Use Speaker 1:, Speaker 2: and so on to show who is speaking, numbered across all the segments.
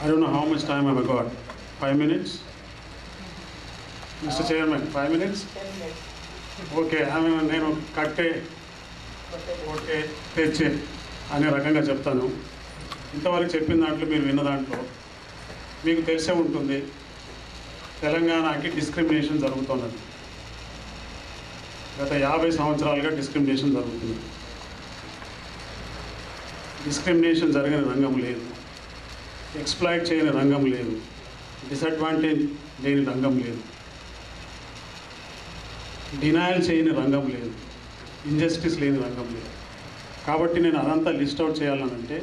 Speaker 1: I don't know how much time have I got. 5 minutes? Mr. Chairman, 5 minutes?
Speaker 2: 10 minutes.
Speaker 1: Okay నేను కట్టే కొట్టే తెచ్చే అనే రకంగా చెప్తాను. ఇంతవరకు చెప్పిన దాంట్లో మీరు విన్న దాంట్లో మీకు తెలిసే ఉంటుంది, తెలంగాణకి డిస్క్రిమినేషన్ జరుగుతున్నది. గత 50 సంవత్సరాలుగా డిస్క్రిమినేషన్ జరుగుతుంది. డిస్క్రిమినేషన్ జరిగిన రంగం లేదు, ఎక్స్ప్లాయిట్ చేయని రంగం లేదు, డిసడ్వాంటేజ్ లేని రంగం లేదు, డినాయల్ చేయని రంగం లేదు, ఇంజస్టిస్ లేని రంగం లేదు. కాబట్టి నేను అదంతా లిస్ట్ అవుట్ చేయాలనంటే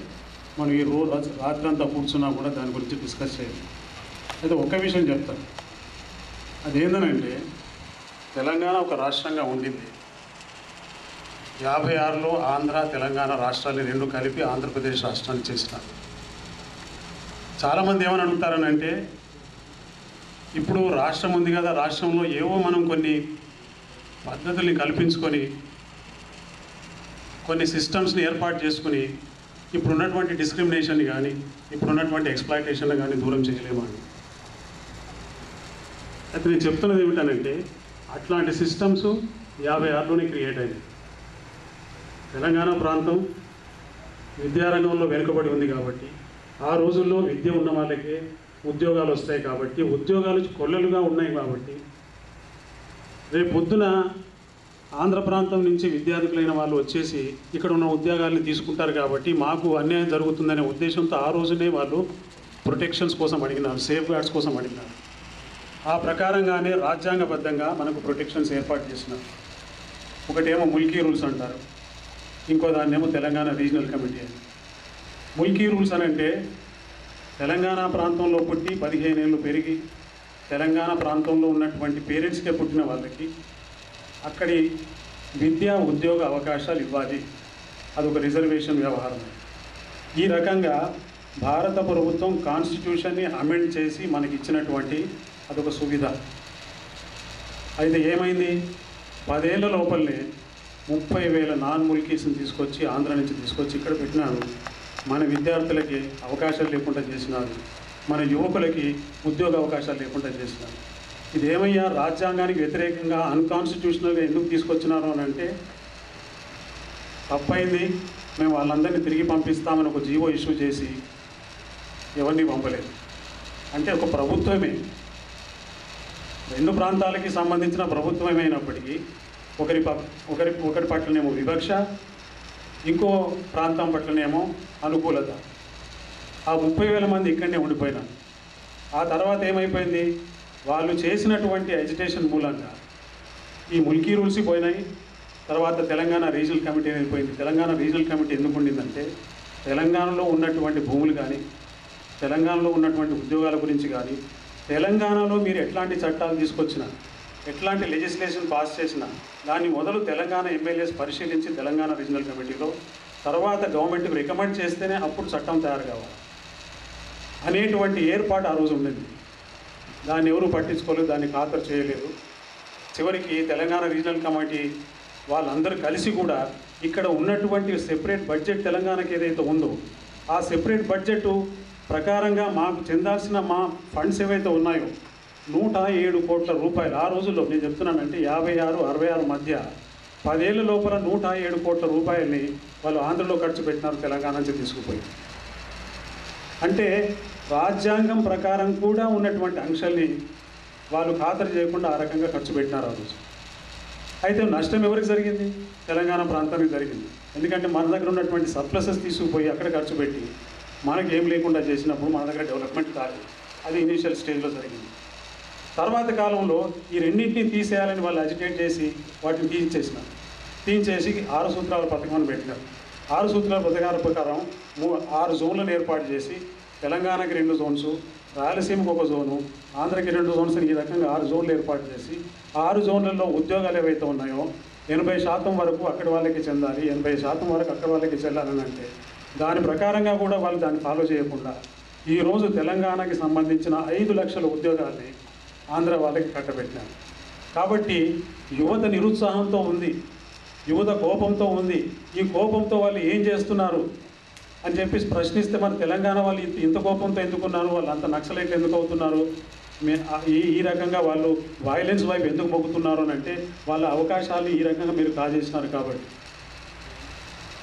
Speaker 1: మనం ఈ రోజు రాత్రంతా కూర్చున్నా కూడా దాని గురించి డిస్కస్ చేయాలి. అయితే ఒక విషయం చెప్తాను, అదేంటంటే తెలంగాణ ఒక రాష్ట్రంగా ఉండింది. 56లో ఆంధ్ర తెలంగాణ రాష్ట్రాన్ని రెండు కలిపి ఆంధ్రప్రదేశ్ రాష్ట్రాన్ని చేసినారు. చాలామంది ఏమని అడుగుతారనంటే, ఇప్పుడు రాష్ట్రం ఉంది కదా, రాష్ట్రంలో ఏవో మనం కొన్ని పద్ధతుల్ని కల్పించుకొని కొన్ని సిస్టమ్స్ని ఏర్పాటు చేసుకుని ఇప్పుడున్నటువంటి డిస్క్రిమినేషన్ని కానీ ఇప్పుడున్నటువంటి ఎక్స్ప్లాయిటేషన్ కానీ దూరం చేయలేము అని. అయితే నేను చెప్తున్నది ఏమిటనంటే, అట్లాంటి సిస్టమ్స్ 56లోనే క్రియేట్ అయింది. తెలంగాణ ప్రాంతం విద్యారంగంలో వెనుకబడి ఉంది కాబట్టి, ఆ రోజుల్లో విద్య ఉన్న వాళ్ళకే ఉద్యోగాలు వస్తాయి కాబట్టి, ఉద్యోగాలు కొల్లలుగా ఉన్నాయి కాబట్టి, రేపు పొద్దున ఆంధ్ర ప్రాంతం నుంచి విద్యార్థులైన వాళ్ళు వచ్చేసి ఇక్కడ ఉన్న ఉద్యోగాలను తీసుకుంటారు కాబట్టి మాకు అన్యాయం జరుగుతుందనే ఉద్దేశంతో ఆ రోజునే వాళ్ళు ప్రొటెక్షన్స్ కోసం అడిగినారు, సేఫ్ గార్డ్స్ కోసం అడిగినారు. ఆ ప్రకారంగానే రాజ్యాంగబద్ధంగా మనకు ప్రొటెక్షన్స్ ఏర్పాటు చేసినారు. ఒకటేమో ముల్కీ రూల్స్ అంటారు, ఇంకో దాన్నేమో తెలంగాణ రీజనల్ కమిటీ అని. ముల్కీ రూల్స్ అని అంటే తెలంగాణ ప్రాంతంలో పుట్టి 15 ఏళ్ళు పెరిగి తెలంగాణ ప్రాంతంలో ఉన్నటువంటి పేరెంట్స్కే పుట్టిన వాళ్ళకి అక్కడి విద్యా ఉద్యోగ అవకాశాలు ఇవ్వాలి, అదొక రిజర్వేషన్ వ్యవహారం. ఈ రకంగా భారత ప్రభుత్వం కాన్స్టిట్యూషన్ని అమెండ్ చేసి మనకి ఇచ్చినటువంటి అదొక సువిధ. అయితే ఏమైంది, 10 ఏళ్ల లోపలనే 30,000 నాన్ ముల్కీస్ని తీసుకొచ్చి ఆంధ్ర నుంచి తీసుకొచ్చి ఇక్కడ పెట్టినారు. మన విద్యార్థులకి అవకాశాలు లేకుండా చేసినారు, మన యువకులకి ఉద్యోగ అవకాశాలు లేకుండా చేసినారు. ఇదేమయ్యా రాజ్యాంగానికి వ్యతిరేకంగా అన్కాన్స్టిట్యూషనల్గా ఎందుకు తీసుకొచ్చినారు అని అంటే, తప్పైంది, మేము వాళ్ళందరినీ తిరిగి పంపిస్తామని ఒక జీవో ఇష్యూ చేసి ఎవరిని పంపలేదు. అంటే ఒక ప్రభుత్వమే, రెండు ప్రాంతాలకి సంబంధించిన ప్రభుత్వమైనప్పటికీ ఒకరి పట్లనేమో వివక్ష, ఇంకో ప్రాంతం పట్లనేమో అనుకూలత. ఆ 30,000 మంది ఇక్కడనే ఉండిపోయినారు. ఆ తర్వాత ఏమైపోయింది, వాళ్ళు చేసినటువంటి ఎజిటేషన్ మూలంగా ఈ ముల్కీ రూల్స్ పోయినాయి. తర్వాత తెలంగాణ రీజనల్ కమిటీ అనేది పోయింది. తెలంగాణ రీజనల్ కమిటీ ఎందుకు ఉండిందంటే, తెలంగాణలో ఉన్నటువంటి భూములు కానీ తెలంగాణలో ఉన్నటువంటి ఉద్యోగాల గురించి కానీ తెలంగాణలో మీరు ఎట్లాంటి చట్టాలు తీసుకొచ్చినా ఎట్లాంటి లెజిస్లేషన్ పాస్ చేసినా దాన్ని మొదలు తెలంగాణ ఎమ్మెల్యేస్ పరిశీలించి తెలంగాణ రీజనల్ కమిటీలో, తర్వాత గవర్నమెంట్కి రికమెండ్ చేస్తేనే అప్పుడు చట్టం తయారు కావాలి అనేటువంటి ఏర్పాటు ఆ రోజు ఉండేది. దాన్ని ఎవరు పట్టించుకోలేదు, దాన్ని ఖాతరు చేయలేదు. చివరికి తెలంగాణ రీజనల్ కమిటీ వాళ్ళందరూ కలిసి కూడా ఇక్కడ ఉన్నటువంటి సెపరేట్ బడ్జెట్ తెలంగాణకి ఏదైతే ఉందో ఆ సెపరేట్ బడ్జెట్ ప్రకారంగా మాకు చెందాల్సిన మా ఫండ్స్ ఏవైతే ఉన్నాయో 107 కోట్ల రూపాయలు ఆ రోజుల్లో, నేను చెప్తున్నానంటే 56, 66 మధ్య 10 ఏళ్ల లోపల 107 కోట్ల రూపాయలని వాళ్ళు ఆంధ్రలో ఖర్చు పెట్టినారు, తెలంగాణ నుంచి తీసుకుపోయి. అంటే రాజ్యాంగం ప్రకారం కూడా ఉన్నటువంటి అంశాల్ని వాళ్ళు ఖాతరు చేయకుండా ఆ రకంగా ఖర్చు పెట్టినారు ఆ రోజు. అయితే నష్టం ఎవరికి జరిగింది, తెలంగాణ ప్రాంతానికి జరిగింది. ఎందుకంటే మన దగ్గర ఉన్నటువంటి సర్ప్లసెస్ తీసుకుపోయి అక్కడ ఖర్చు పెట్టి మనకి ఏం లేకుండా చేసినప్పుడు మన దగ్గర డెవలప్మెంట్ కాలేదు. అది ఇనీషియల్ స్టేజ్లో జరిగింది. తర్వాత కాలంలో ఈ రెండింటిని తీసేయాలని వాళ్ళు అజిటేట్ చేసి వాటిని తీయించేసి 6 సూత్రాల పథకాన్ని పెట్టినారు. 6 సూత్రాల పథకాల ప్రకారం 6 జోన్లను ఏర్పాటు చేసి తెలంగాణకి 2 జోన్స్, రాయలసీమకు 1 జోను, ఆంధ్రకి 2 జోన్స్, ఈ రకంగా 6 జోన్లు ఏర్పాటు చేసి 6 జోన్లలో ఉద్యోగాలు ఏవైతే ఉన్నాయో 80% వరకు అక్కడి వాళ్ళకి చెందాలి, 80% వరకు అక్కడి వాళ్ళకి చెల్లాలని అంటే దాని ప్రకారంగా కూడా వాళ్ళు దాన్ని ఫాలో చేయకుండా ఈరోజు తెలంగాణకి సంబంధించిన 5 లక్షల ఉద్యోగాల్ని ఆంధ్ర వాళ్ళకి కట్టబెట్టినారు. కాబట్టి యువత నిరుత్సాహంతో ఉంది, యువత కోపంతో ఉంది. ఈ కోపంతో వాళ్ళు ఏం చేస్తున్నారు, అని చెప్పేసి ప్రశ్నిస్తే మన తెలంగాణ వాళ్ళు ఇంత కోపంతో ఎందుకున్నారు, వాళ్ళు అంత నక్సలైట్లు ఎందుకు అవుతున్నారు, ఈ రకంగా వాళ్ళు వైలెన్స్ వైపు ఎందుకు మొగ్గుతున్నారు అని అంటే వాళ్ళ అవకాశాలు ఈ రకంగా మీరు కాజేసినారు కాబట్టి.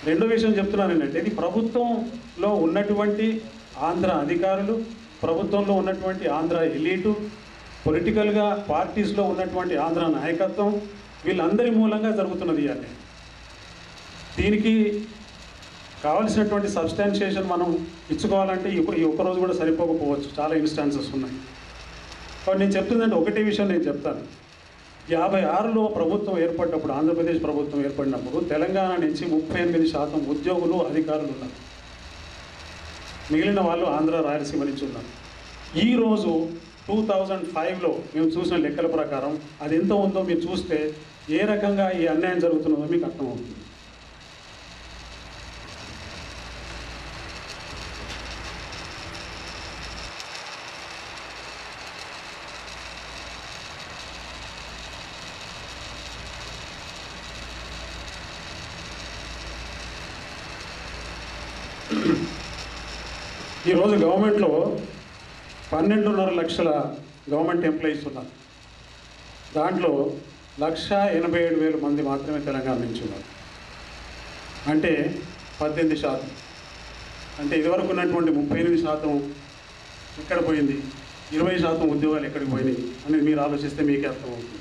Speaker 1: రెండో విషయం చెప్తున్నాను ఏంటంటే, ఇది ప్రభుత్వంలో ఉన్నటువంటి ఆంధ్ర అధికారులు, ప్రభుత్వంలో ఉన్నటువంటి ఆంధ్ర ఎలీటు, పొలిటికల్గా పార్టీస్లో ఉన్నటువంటి ఆంధ్ర నాయకత్వం, వీళ్ళందరి మూలంగా జరుగుతున్నది ఇవన్నీ. దీనికి కావలసినటువంటి సబ్స్టాన్షియేషన్ మనం ఇచ్చుకోవాలంటే ఈ ఒక్కరోజు కూడా సరిపోకపోవచ్చు, చాలా ఇన్స్టాన్సెస్ ఉన్నాయి. కాబట్టి నేను చెప్తుందంటే ఒకటే విషయం నేను చెప్తాను. 56లో ప్రభుత్వం ఏర్పడినప్పుడు, ఆంధ్రప్రదేశ్ ప్రభుత్వం ఏర్పడినప్పుడు తెలంగాణ నుంచి 38% ఉద్యోగులు అధికారులు ఉన్నారు, మిగిలిన వాళ్ళు ఆంధ్ర రాయలసీమ నుంచి ఉన్నారు. ఈరోజు 2005లో మేము చూసిన లెక్కల ప్రకారం అది ఎంత ఉందో మీరు చూస్తే ఏ రకంగా ఈ అన్యాయం జరుగుతున్నదో మీకు అర్థమవుతుంది. ఈరోజు గవర్నమెంట్లో 12.5 లక్షల గవర్నమెంట్ ఎంప్లాయీస్ ఉన్నారు. దాంట్లో 1,87,000 మంది మాత్రమే తెలంగాణ నుంచి ఉన్నారు, అంటే 18%. అంటే ఇదివరకు ఉన్నటువంటి 38% ఎక్కడ పోయింది, 20% ఉద్యోగాలు ఎక్కడికి పోయినాయి అనేది మీరు ఆలోచిస్తే మీకే అర్థమవుతుంది.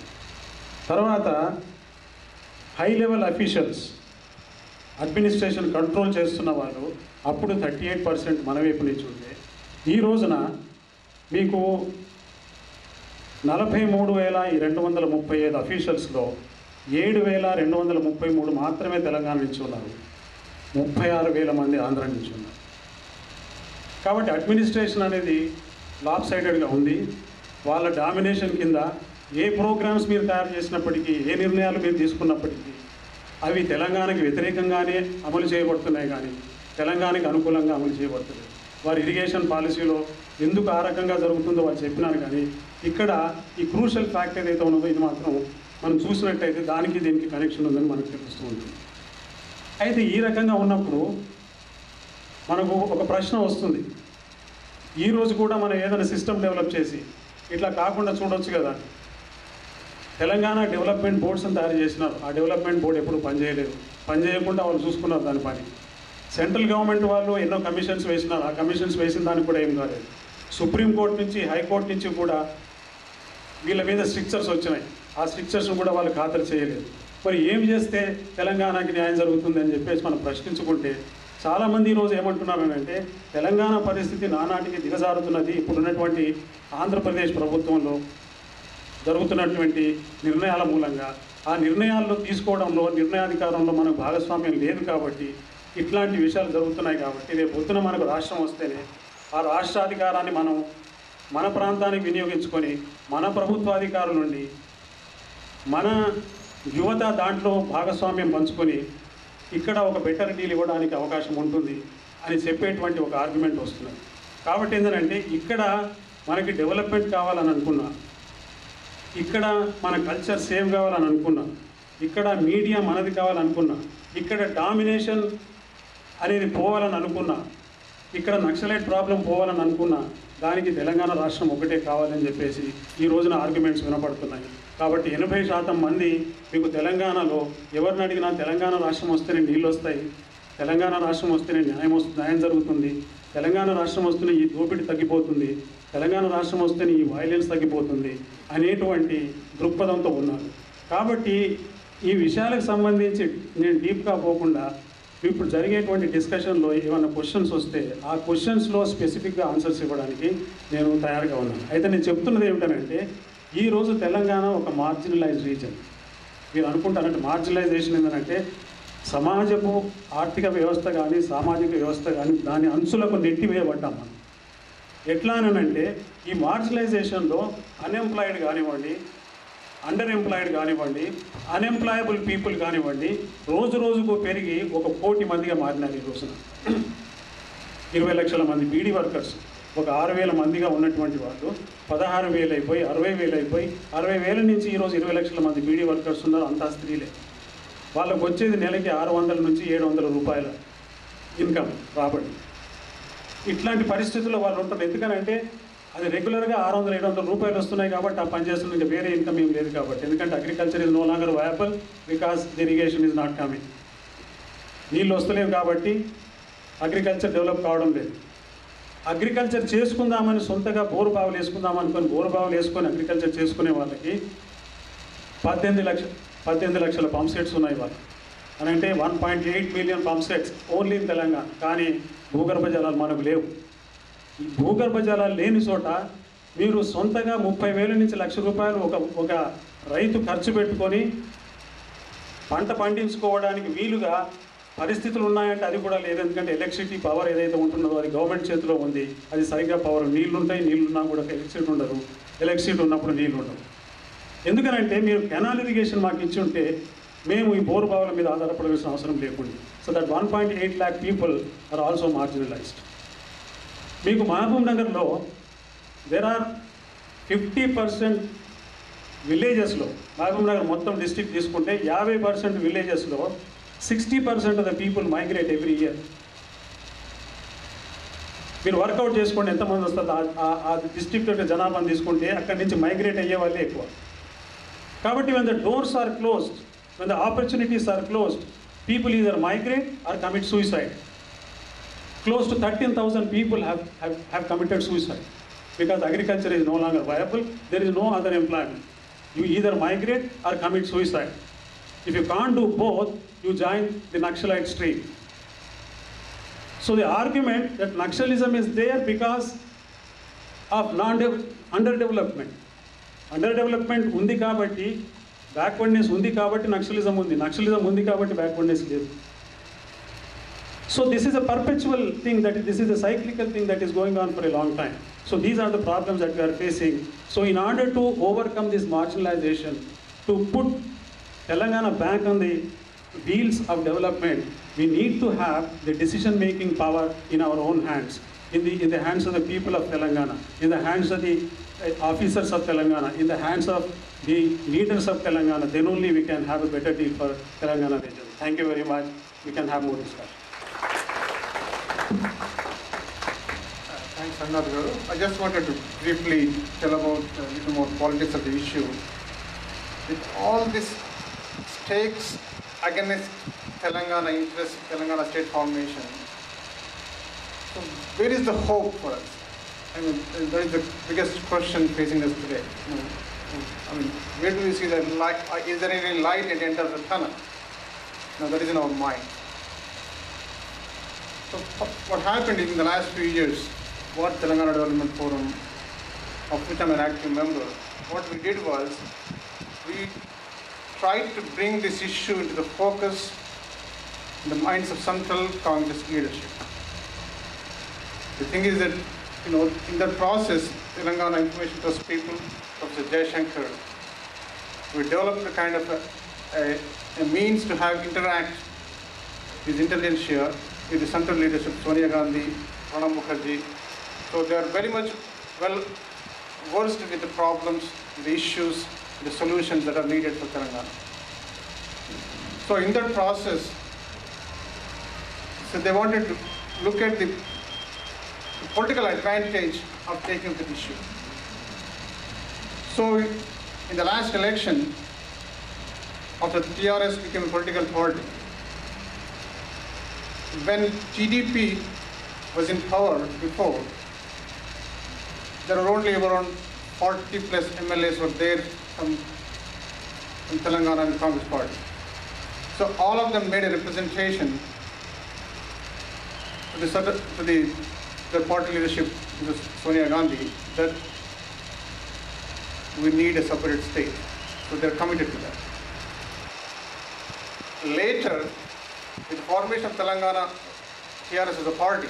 Speaker 1: తర్వాత high level officials, administration control చేస్తున్న వాళ్ళు అప్పుడు 38% మన వైపు నుంచి ఉంటే, ఈ రోజున మీకు 43,235 అఫీషియల్స్లో 7,233 మాత్రమే తెలంగాణ నుంచి ఉన్నారు, 36,000 మంది ఆంధ్ర నుంచి ఉన్నారు. కాబట్టి అడ్మినిస్ట్రేషన్ అనేది లాప్ సైడెడ్గా ఉంది. వాళ్ళ డామినేషన్ కింద ఏ ప్రోగ్రామ్స్ మీరు తయారు చేసినప్పటికీ, ఏ నిర్ణయాలు మీరు తీసుకున్నప్పటికీ అవి తెలంగాణకి వ్యతిరేకంగానే అమలు చేయబడుతున్నాయి, కానీ తెలంగాణకి అనుకూలంగా అమలు చేయబడుతుంది. వారి ఇరిగేషన్ పాలసీలో ఎందుకు ఆ రకంగా జరుగుతుందో వాళ్ళు చెప్పినారు, కానీ ఇక్కడ ఈ క్రూషల్ ఫ్యాక్ట్ ఏదైతే ఉన్నదో ఇది మాత్రం మనం చూసినట్టయితే దానికి దీనికి కనెక్షన్ ఉందని మనకు తెలుస్తూ ఉంటుంది. అయితే ఈ రకంగా ఉన్నప్పుడు మనకు ఒక ప్రశ్న వస్తుంది, ఈరోజు కూడా మనం ఏదైనా సిస్టమ్ డెవలప్ చేసి ఇట్లా కాకుండా చూడవచ్చు కదా. తెలంగాణ డెవలప్మెంట్ బోర్డ్స్ని తయారు చేసినారు, ఆ డెవలప్మెంట్ బోర్డు ఎప్పుడు పనిచేయలేదు, పనిచేయకుండా వాళ్ళు చూసుకున్నారు దాని పని. సెంట్రల్ గవర్నమెంట్ వాళ్ళు ఎన్నో కమిషన్స్ వేసినారు, ఆ కమిషన్స్ వేసిన దానికి కూడా ఏం కాలేదు. సుప్రీంకోర్టు నుంచి, హైకోర్టు నుంచి కూడా వీళ్ళ మీద స్ట్రిక్చర్స్ వచ్చినాయి, ఆ స్ట్రిక్చర్స్ను కూడా వాళ్ళు ఖాతరు చేయలేదు. మరి ఏం చేస్తే తెలంగాణకి న్యాయం జరుగుతుంది అని చెప్పేసి మనం ప్రశ్నించుకుంటే చాలామంది ఈరోజు ఏమంటున్నారంటే తెలంగాణ పరిస్థితి నానాటికి దిగజారుతున్నది, ఇప్పుడున్నటువంటి ఆంధ్రప్రదేశ్ ప్రభుత్వంలో జరుగుతున్నటువంటి నిర్ణయాల మూలంగా, ఆ నిర్ణయాల్లో తీసుకోవడంలో, నిర్ణయాధికారంలో మనకు భాగస్వామ్యం లేదు కాబట్టి ఇట్లాంటి విషయాలు జరుగుతున్నాయి. కాబట్టి రేపు పొద్దున మనకు రాష్ట్రం వస్తేనే ఆ రాష్ట్రాధికారాన్ని మనం మన ప్రాంతానికి వినియోగించుకొని మన ప్రభుత్వాధికారుల నుండి మన యువత దాంట్లో భాగస్వామ్యం పంచుకొని ఇక్కడ ఒక బెటర్ డీల్ ఇవ్వడానికి అవకాశం ఉంటుంది అని చెప్పేటువంటి ఒక ఆర్గ్యుమెంట్ వస్తున్నది. కాబట్టి ఏంటంటే ఇక్కడ మనకి డెవలప్మెంట్ కావాలని అనుకున్నా, ఇక్కడ మన కల్చర్ సేవ్ కావాలని అనుకున్నా, ఇక్కడ మీడియా మనది కావాలనుకున్నా, ఇక్కడ డామినేషన్ అనేది పోవాలని అనుకున్నా, ఇక్కడ నక్సలైట్ ప్రాబ్లం పోవాలని అనుకున్నా, దానికి తెలంగాణ రాష్ట్రం ఒకటే కావాలని చెప్పేసి ఈ రోజున ఆర్గ్యుమెంట్స్ వినపడుతున్నాయి. కాబట్టి 80% మంది మీకు తెలంగాణలో ఎవరిని అడిగినా తెలంగాణ రాష్ట్రం వస్తేనే నీళ్ళు వస్తాయి, తెలంగాణ రాష్ట్రం వస్తేనే న్యాయం జరుగుతుంది, తెలంగాణ రాష్ట్రం వస్తేనే ఈ దోపిడీ తగ్గిపోతుంది, తెలంగాణ రాష్ట్రం వస్తేనే ఈ వైలెన్స్ తగ్గిపోతుంది అనేటువంటి దృక్పథంతో ఉన్నారు. కాబట్టి ఈ విషయాలకు సంబంధించి నేను డీప్గా పోకుండా ఇప్పుడు జరిగేటువంటి డిస్కషన్లో ఏమైనా క్వశ్చన్స్ వస్తే ఆ క్వశ్చన్స్లో స్పెసిఫిక్గా ఆన్సర్స్ ఇవ్వడానికి నేను తయారుగా ఉన్నాను. అయితే నేను చెప్తున్నది ఏమిటంటే ఈరోజు తెలంగాణ ఒక మార్జినలైజ్డ్ రీజన్. మీరు అనుకుంటారంటే మార్జినలైజేషన్ ఏంటంటే సమాజపు ఆర్థిక వ్యవస్థ కానీ సామాజిక వ్యవస్థ కానీ దాని అంచులకు నెట్టివేయబడ్డాం మనం. ఎట్లా అనంటే ఈ మార్జినలైజేషన్లో అన్ఎంప్లాయిడ్ కానివ్వండి, అండర్ ఎంప్లాయిడ్ కానివ్వండి, అన్ఎంప్లాయబుల్ పీపుల్ కానివ్వండి, రోజు రోజుకు పెరిగి 1 కోటి మందిగా మారినారు. ఈ రోజున 20 లక్షల మంది బీడీ వర్కర్స్, ఒక 6,000 మందిగా ఉన్నటువంటి వాళ్ళు 16,000 అయిపోయి 60,000 అయిపోయి 60,000 నుంచి ఈరోజు 20 లక్షల మంది బీడీ వర్కర్స్ ఉన్నారు, అంతా స్త్రీలే. వాళ్ళకు వచ్చేది నెలకి 600 నుంచి 700 రూపాయలు. ఇన్కమ్ రాబడి. ఇట్లాంటి పరిస్థితుల్లో వాళ్ళు ఉంటారు. ఎందుకనంటే అది రెగ్యులర్గా 600-700 రూపాయలు వస్తున్నాయి కాబట్టి ఆ పని చేస్తున్న ఇంకా వేరే ఇన్కమ్ ఏం లేదు కాబట్టి. ఎందుకంటే agriculture is no longer viable because the irrigation is not coming. నీళ్ళు వస్తలేవు కాబట్టి అగ్రికల్చర్ డెవలప్ కావడం లేదు. అగ్రికల్చర్ చేసుకుందామని సొంతగా బోరు బావులు వేసుకుందాం అనుకొని బోరు బావులు వేసుకొని అగ్రికల్చర్ చేసుకునే వాళ్ళకి 18 లక్షల పంప్ సెట్స్ ఉన్నాయి వాళ్ళు అని అంటే 1.8 million pump sets only in Telangana. కానీ భూగర్భ జలాలు మనకు లేవు. ఈ భూగర్భ జలాలు లేని చోట మీరు సొంతగా 30,000 నుంచి ₹1,00,000 ఒక రైతు ఖర్చు పెట్టుకొని పంట పండించుకోవడానికి వీలుగా పరిస్థితులు ఉన్నాయంటే అది కూడా లేదు. ఎందుకంటే ఎలక్ట్రిసిటీ పవర్ ఏదైతే ఉంటుందో అది గవర్నమెంట్ చేతిలో ఉంది. అది సరిగ్గా పవర్ నీళ్లు ఉంటాయి, నీళ్లు ఉన్నా కూడా ఎలక్ట్రిసిటీ ఉండదు, ఎలక్ట్రిసిటీ ఉన్నప్పుడు నీళ్లు ఉండవు. ఎందుకనంటే మీరు కెనాల్ ఇరిగేషన్ మాకు ఇచ్చి ఉంటే మేము ఈ బోరు బావుల మీద ఆధారపడాల్సిన అవసరం లేకుండా. So that 1.8 lakh people are also marginalized. మీకు మహబూబ్ నగర్లో దేర్ ఆర్ 50% విలేజెస్లో, మహబూబ్ నగర్ మొత్తం డిస్ట్రిక్ట్ తీసుకుంటే 50% విలేజెస్లో 60% of the people migrate every year. మీరు వర్కౌట్ చేసుకోండి ఎంతమంది వస్తుంది ఆ డిస్ట్రిక్ట్ యొక్క జనాభాను తీసుకుంటే అక్కడి నుంచి మైగ్రేట్ అయ్యే వాళ్ళే ఎక్కువ. కాబట్టి when the doors are closed, when the opportunities are closed, people either migrate or commit suicide. Close to 13,000 people have committed suicide because agriculture is no longer viable. There is no other employment. You either migrate or commit suicide. If you can't do both, you join the Naxalite stream. So the argument that Naxalism is there because of underdevelopment. Underdevelopment undi kabatti, backwardness undi kabatti Naxalism undi. Naxalism undi kabatti backwardness ledu. So this is a perpetual thing, that this is a cyclical thing that is going on for a long time. So these are the problems that we are facing. So in order to overcome this marginalization, to put Telangana back on the wheels of development, we need to have the decision-making power in our own hands, in the hands of the people of Telangana, in the hands of the officers of Telangana, in the hands of the leaders of Telangana. Then only we can have a better deal for Telangana region. Thank you very much. We can have more discussion.
Speaker 2: Thanks, Anand garu. I just wanted to briefly tell about a little more politics of the issue. With all this stakes against Telangana interest, Telangana state formation, so where is the hope for us? I mean, that is the biggest question facing us today. I mean, where do we see the light? Is there any light at the end of the tunnel? No, that is in our mind. So what happened in the last few years, what Telangana Development Forum, of which I'm an active member, what we did was, we tried to bring this issue into the focus in the minds of Central Congress leadership. The thing is that, in that process, Telangana Information Trust people, Professor Jayashankar, we developed a kind of a means to have interact with intelligentsia, with the central leadership, Sonia Gandhi, Pranab Mukherjee. So they are very much well versed with the problems, the issues, the solutions that are needed for Telangana. So in that process, so they wanted to look at the political advantage of taking the issue. So in the last election, after TRS became a political party, when TDP was in power before, there were only around 40 plus MLAs were there from Telangana and the Congress party. So all of them made a representation to the party leadership, Sonia Gandhi, that we need a separate state. So they're committed to that. Later, with the formation of Telangana TRS as a party,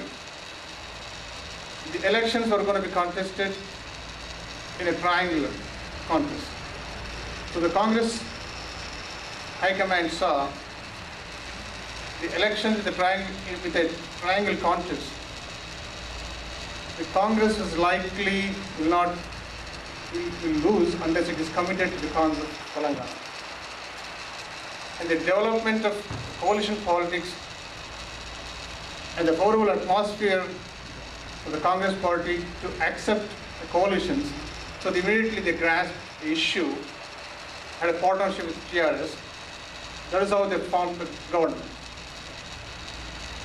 Speaker 2: the elections were going to be contested in a triangular contest. So the Congress High Command saw the elections with a triangle contest. The Congress is likely will lose unless it is committed to the cause of Telangana. And the development of coalition politics and the favorable atmosphere for the Congress party to accept the coalitions. So immediately they grasped the issue, had a partnership with TRS. That is how they formed the government.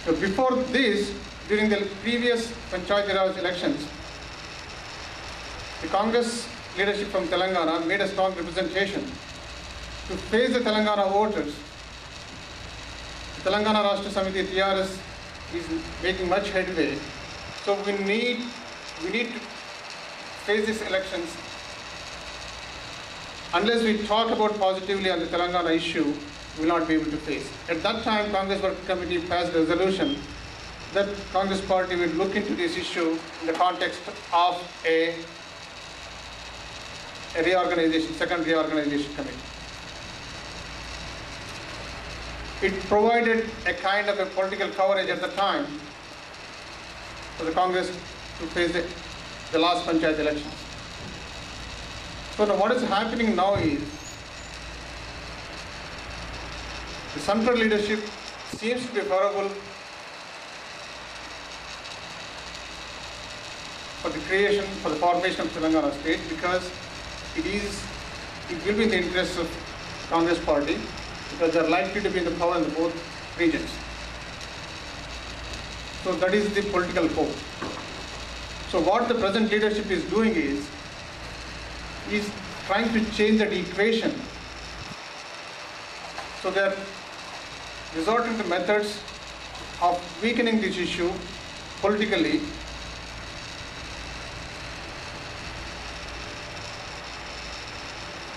Speaker 2: So before this, during the previous Panchayati Raj elections, the Congress leadership from Telangana made a strong representation to face the Telangana voters. The Telangana Rashtra Samiti TRS is making much headway. So we need to face these elections. Unless we talk about positively on the Telangana issue, we will not be able to face. At that time, Congress Working Committee passed a resolution that Congress party will look into this issue in the context of a reorganization, second reorganization committee. It provided a kind of a political coverage at the time for the Congress to face the last Panchayat elections. So now what is happening now is the central leadership seems to be favorable for the formation of Telangana state, because it will be in the interest of Congress party, because they are likely to be in the power in the both regions. So that is the political hope. So what the present leadership is doing is trying to change that equation. So they are resorting to methods of weakening this issue politically,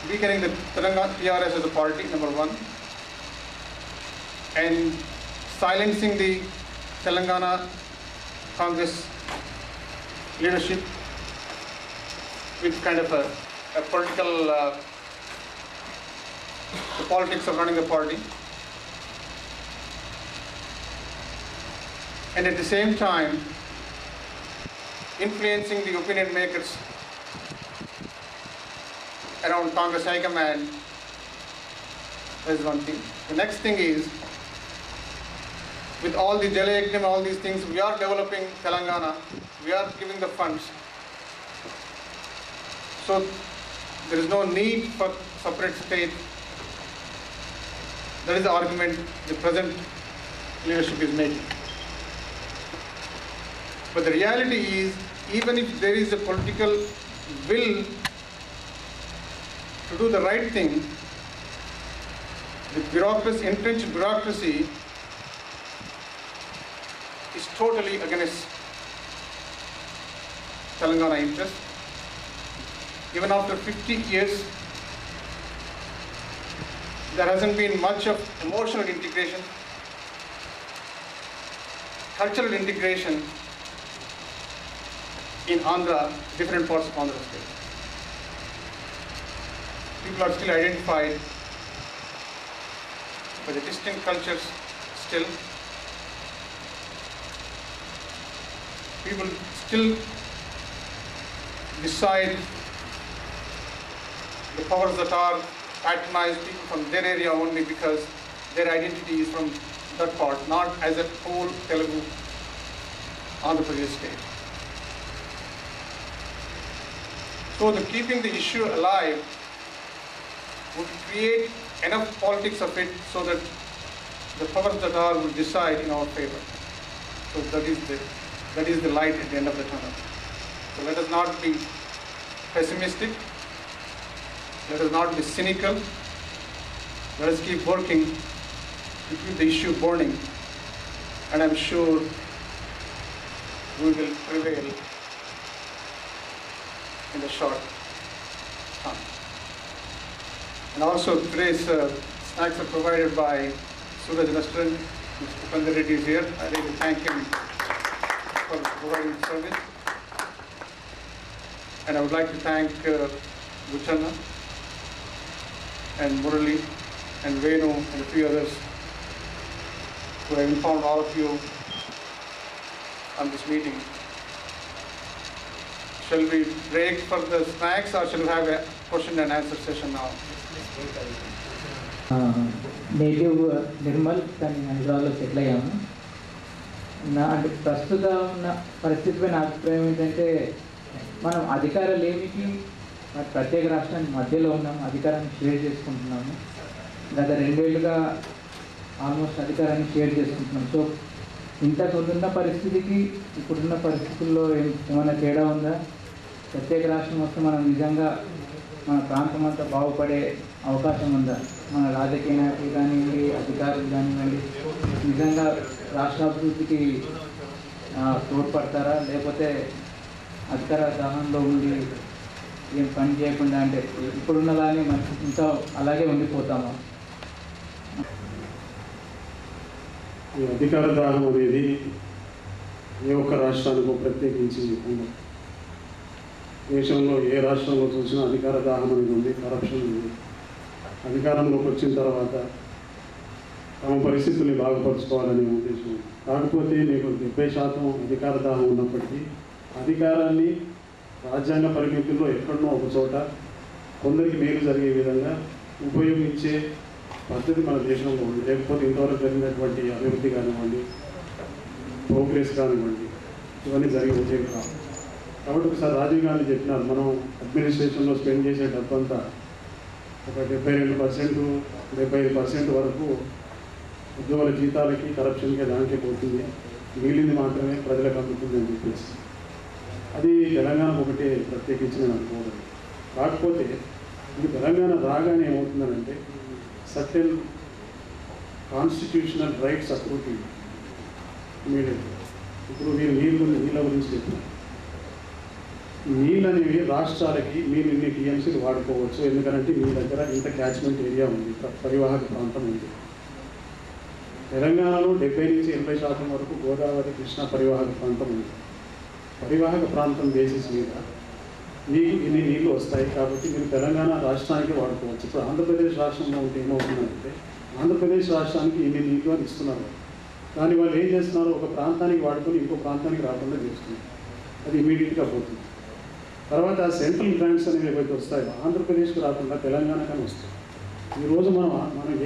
Speaker 2: weakening the Telangana TRS as a party, number one, and silencing the Telangana Congress leadership with kind of a political, the politics of running the party. And at the same time, influencing the opinion makers around Congress High Command. That is one thing. The next thing is, with all the Jalayagnim, all these things, we are developing Telangana, we are giving the funds. So there is no need for separate state. That is the argument the present leadership is making. But the reality is, even if there is a political will to do the right thing, the bureaucracy, entrenched bureaucracy, is totally against Telangana interest. Even after 50 years, there hasn't been much of emotional integration, cultural integration in Andhra, different parts of Andhra state. People are still identified by the distinct cultures still. People still decide the powers that are patronize people from their area only because their identity is from that part, not as a whole Telugu Andhra Pradesh state. So keeping the issue alive would create enough politics of it so that the powers that are will decide in our favor. So that is the light at the end of the tunnel. So let us not be pessimistic. Let us not be cynical. Let us keep working to keep the issue burning. And I'm sure we will prevail in the short time. And also today's snacks are provided by Suraj Restaurant. Mr. Upendra Reddy is here. I really thank him for providing the service. And I would like to thank Buchanna and Murali and Venu and a few others who have informed all of you on this meeting. Shall we break for the snacks or shall we have a question and answer session now?
Speaker 3: Native Nirmal, కానీ హైదరాబాద్లో settle అయ్యాము. అంటే ప్రస్తుత ఉన్న పరిస్థితిపై నా అభిప్రాయం ఏంటంటే మనం అధికారాలేమికి ప్రత్యేక రాష్ట్రానికి మధ్యలో ఉన్నాము, అధికారాన్ని షేర్ చేసుకుంటున్నాము. గత 2 ఏళ్ళుగా ఆల్మోస్ట్ అధికారాన్ని షేర్ చేసుకుంటున్నాం. సో ఇంతకుముందున్న పరిస్థితికి ఇప్పుడున్న పరిస్థితుల్లో ఏమైనా తేడా ఉందా? ప్రత్యేక రాష్ట్రం వస్తే మనం నిజంగా మన ప్రాంతం అంతా బాగుపడే అవకాశం ఉందా? మన రాజకీయ నాయకులు కానివ్వండి, అధికారులు కానివ్వండి నిజంగా రాష్ట్రాభివృద్ధికి తోడ్పడతారా? లేకపోతే అధికార దాహంలో ఉండి ఏం పని చేయకుండా అంటే ఇప్పుడున్నదాన్ని మనకి ఇంకా అలాగే ఉండిపోతామా?
Speaker 1: ఈ అధికార దాహం అనేది ఏ ఒక్క రాష్ట్రానికో ప్రత్యేకించి ఉండదు. దేశంలో ఏ రాష్ట్రంలో చూసినా అధికార దాహం అనేది ఉంది, కరప్షన్ ఉంది. అధికారంలోకి వచ్చిన తర్వాత తమ పరిస్థితుల్ని బాగుపరుచుకోవాలనే ఉద్దేశం. కాకపోతే మీకు 70% అధికార దాహం ఉన్నప్పటికీ అధికారాన్ని రాజ్యాంగ పరిమితుల్లో ఎక్కడనో ఒక చోట కొందరికి మేలు జరిగే విధంగా ఉపయోగించే పద్ధతి మన దేశంలో ఉంది. లేకపోతే ఇంతవరకు జరిగినటువంటి అభివృద్ధి కానివ్వండి, ప్రోగ్రెస్ కానివ్వండి, ఇవన్నీ జరిగి వచ్చేవి కావు. కాబట్టి ఒకసారి రాజీవ్ గాంధీ చెప్పినారు, మనం అడ్మినిస్ట్రేషన్లో స్పెండ్ చేసే డబ్బంతా ఒక 72%, 75% వరకు ఉద్యోగుల జీతాలకి, కరప్షన్కి దానికే పోతుంది, మిగిలింది మాత్రమే ప్రజలకు అందుతుంది అని చెప్పేసి. అది తెలంగాణకు ఒకటే ప్రత్యేకించి నేను అనుకోవడం. కాకపోతే ఇది తెలంగాణ రాగానే ఏమవుతుందనంటే సర్టెన్ కాన్స్టిట్యూషనల్ రైట్స్ అప్రూవ్ ఇమీడియట్గా. ఇప్పుడు మీరు నీళ్ళ గురించి చెప్పినారు. నీళ్ళు అనేవి రాష్ట్రాలకి మీరు ఇన్ని టీఎంసీలు వాడుకోవచ్చు, ఎందుకంటే మీ దగ్గర ఇంత క్యాచ్మెంట్ ఏరియా ఉంది, పరివాహక ప్రాంతం ఉంది. తెలంగాణలో 70 నుంచి 80% వరకు గోదావరి, కృష్ణా పరివాహక ప్రాంతం ఉంది. పరివాహక ప్రాంతం బేసిస్ మీద మీకు ఇన్ని నీళ్ళు వస్తాయి కాబట్టి మీరు తెలంగాణ రాష్ట్రానికి వాడుకోవచ్చు. ఇప్పుడు ఆంధ్రప్రదేశ్ రాష్ట్రంలో ఉంటే ఏమవుతుందంటే ఆంధ్రప్రదేశ్ రాష్ట్రానికి ఇన్ని నీళ్ళు అని ఇస్తున్నారు. కానీ వాళ్ళు ఏం చేస్తున్నారు, ఒక ప్రాంతానికి వాడుకొని ఇంకో ప్రాంతానికి రాకుండా చేస్తున్నారు. అది ఇమీడియట్గా పోతుంది. తర్వాత సెంట్రల్ గ్రాంట్స్ అనేవి ఏవైతే వస్తాయో ఆంధ్రప్రదేశ్కి రాకుండా తెలంగాణకని వస్తాయి. ఈరోజు మనం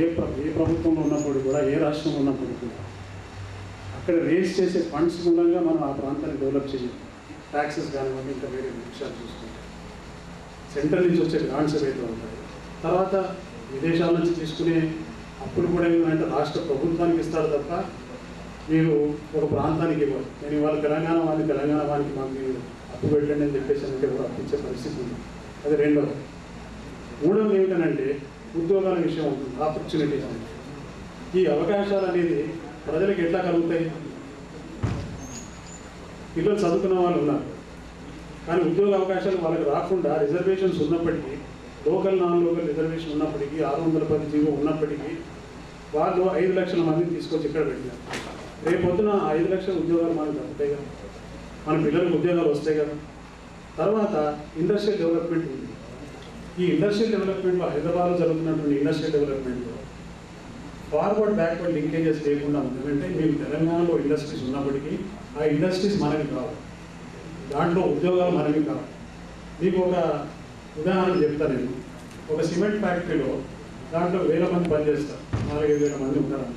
Speaker 1: ఏ ప్రభుత్వంలో ఉన్నప్పుడు కూడా, ఏ రాష్ట్రంలో ఉన్నప్పుడు కూడా అక్కడ రేస్ చేసే ఫండ్స్ మూలంగా మనం ఆ ప్రాంతాన్ని డెవలప్ చేయాలి. ట్యాక్సెస్ కానివ్వండి, ఇంకా వేరే విషయాలు చూసుకుంటాం. సెంట్రల్ నుంచి వచ్చే గ్రాంట్స్ ఏవైతే ఉంటాయి, తర్వాత విదేశాల నుంచి తీసుకునే అప్పులు కూడా ఏమంటే రాష్ట్ర ప్రభుత్వానికి ఇస్తారు తప్ప మీరు ఒక ప్రాంతానికి ఇవ్వరు. నేను ఇవాళ తెలంగాణ వారికి మాకు మీరు అప్పు పెట్టండి అని చెప్పేసి అంటే కూడా అప్పించే పరిస్థితి ఉంది. అది రెండవది. మూడవది ఏమిటనంటే ఉద్యోగాల విషయం ఉంటుంది, ఆపర్చునిటీస్ అనేది. ఈ అవకాశాలు అనేది ప్రజలకు ఎట్లా కలుగుతాయి? పిల్లలు చదువుకున్న వాళ్ళు ఉన్నారు, కానీ ఉద్యోగ అవకాశాలు వాళ్ళకి రాకుండా రిజర్వేషన్స్ ఉన్నప్పటికీ, లోకల్ నాన్ లోకల్ రిజర్వేషన్ ఉన్నప్పటికీ, 610 జీవో ఉన్నప్పటికీ వాళ్ళు 5 లక్షల మందిని తీసుకొచ్చి ఇక్కడ పెట్టారు. రేపొద్దున 5 లక్షల ఉద్యోగాలు మనకు దొరుకుతాయి కదా, మన పిల్లలకు ఉద్యోగాలు వస్తాయి కదా. తర్వాత ఇండస్ట్రియల్ డెవలప్మెంట్ ఉంది. ఈ ఇండస్ట్రియల్ డెవలప్మెంట్లో హైదరాబాద్లో జరుగుతున్నటువంటి ఇండస్ట్రియల్ డెవలప్మెంట్లో ఫార్వర్డ్ బ్యాక్వర్డ్ లింకేజెస్ లేకుండా ఉంది. అంటే మేము తెలంగాణలో ఇండస్ట్రీస్ ఉన్నప్పటికీ ఆ ఇండస్ట్రీస్ మనకి కావాలి, దాంట్లో ఉద్యోగాలు మనకి కావాలి. మీకు ఒక ఉదాహరణ చెప్తాను నేను. ఒక సిమెంట్ ఫ్యాక్టరీలో దాంట్లో 1000 మంది పనిచేస్తారు, 4,000-5,000 మంది ఉంటారు.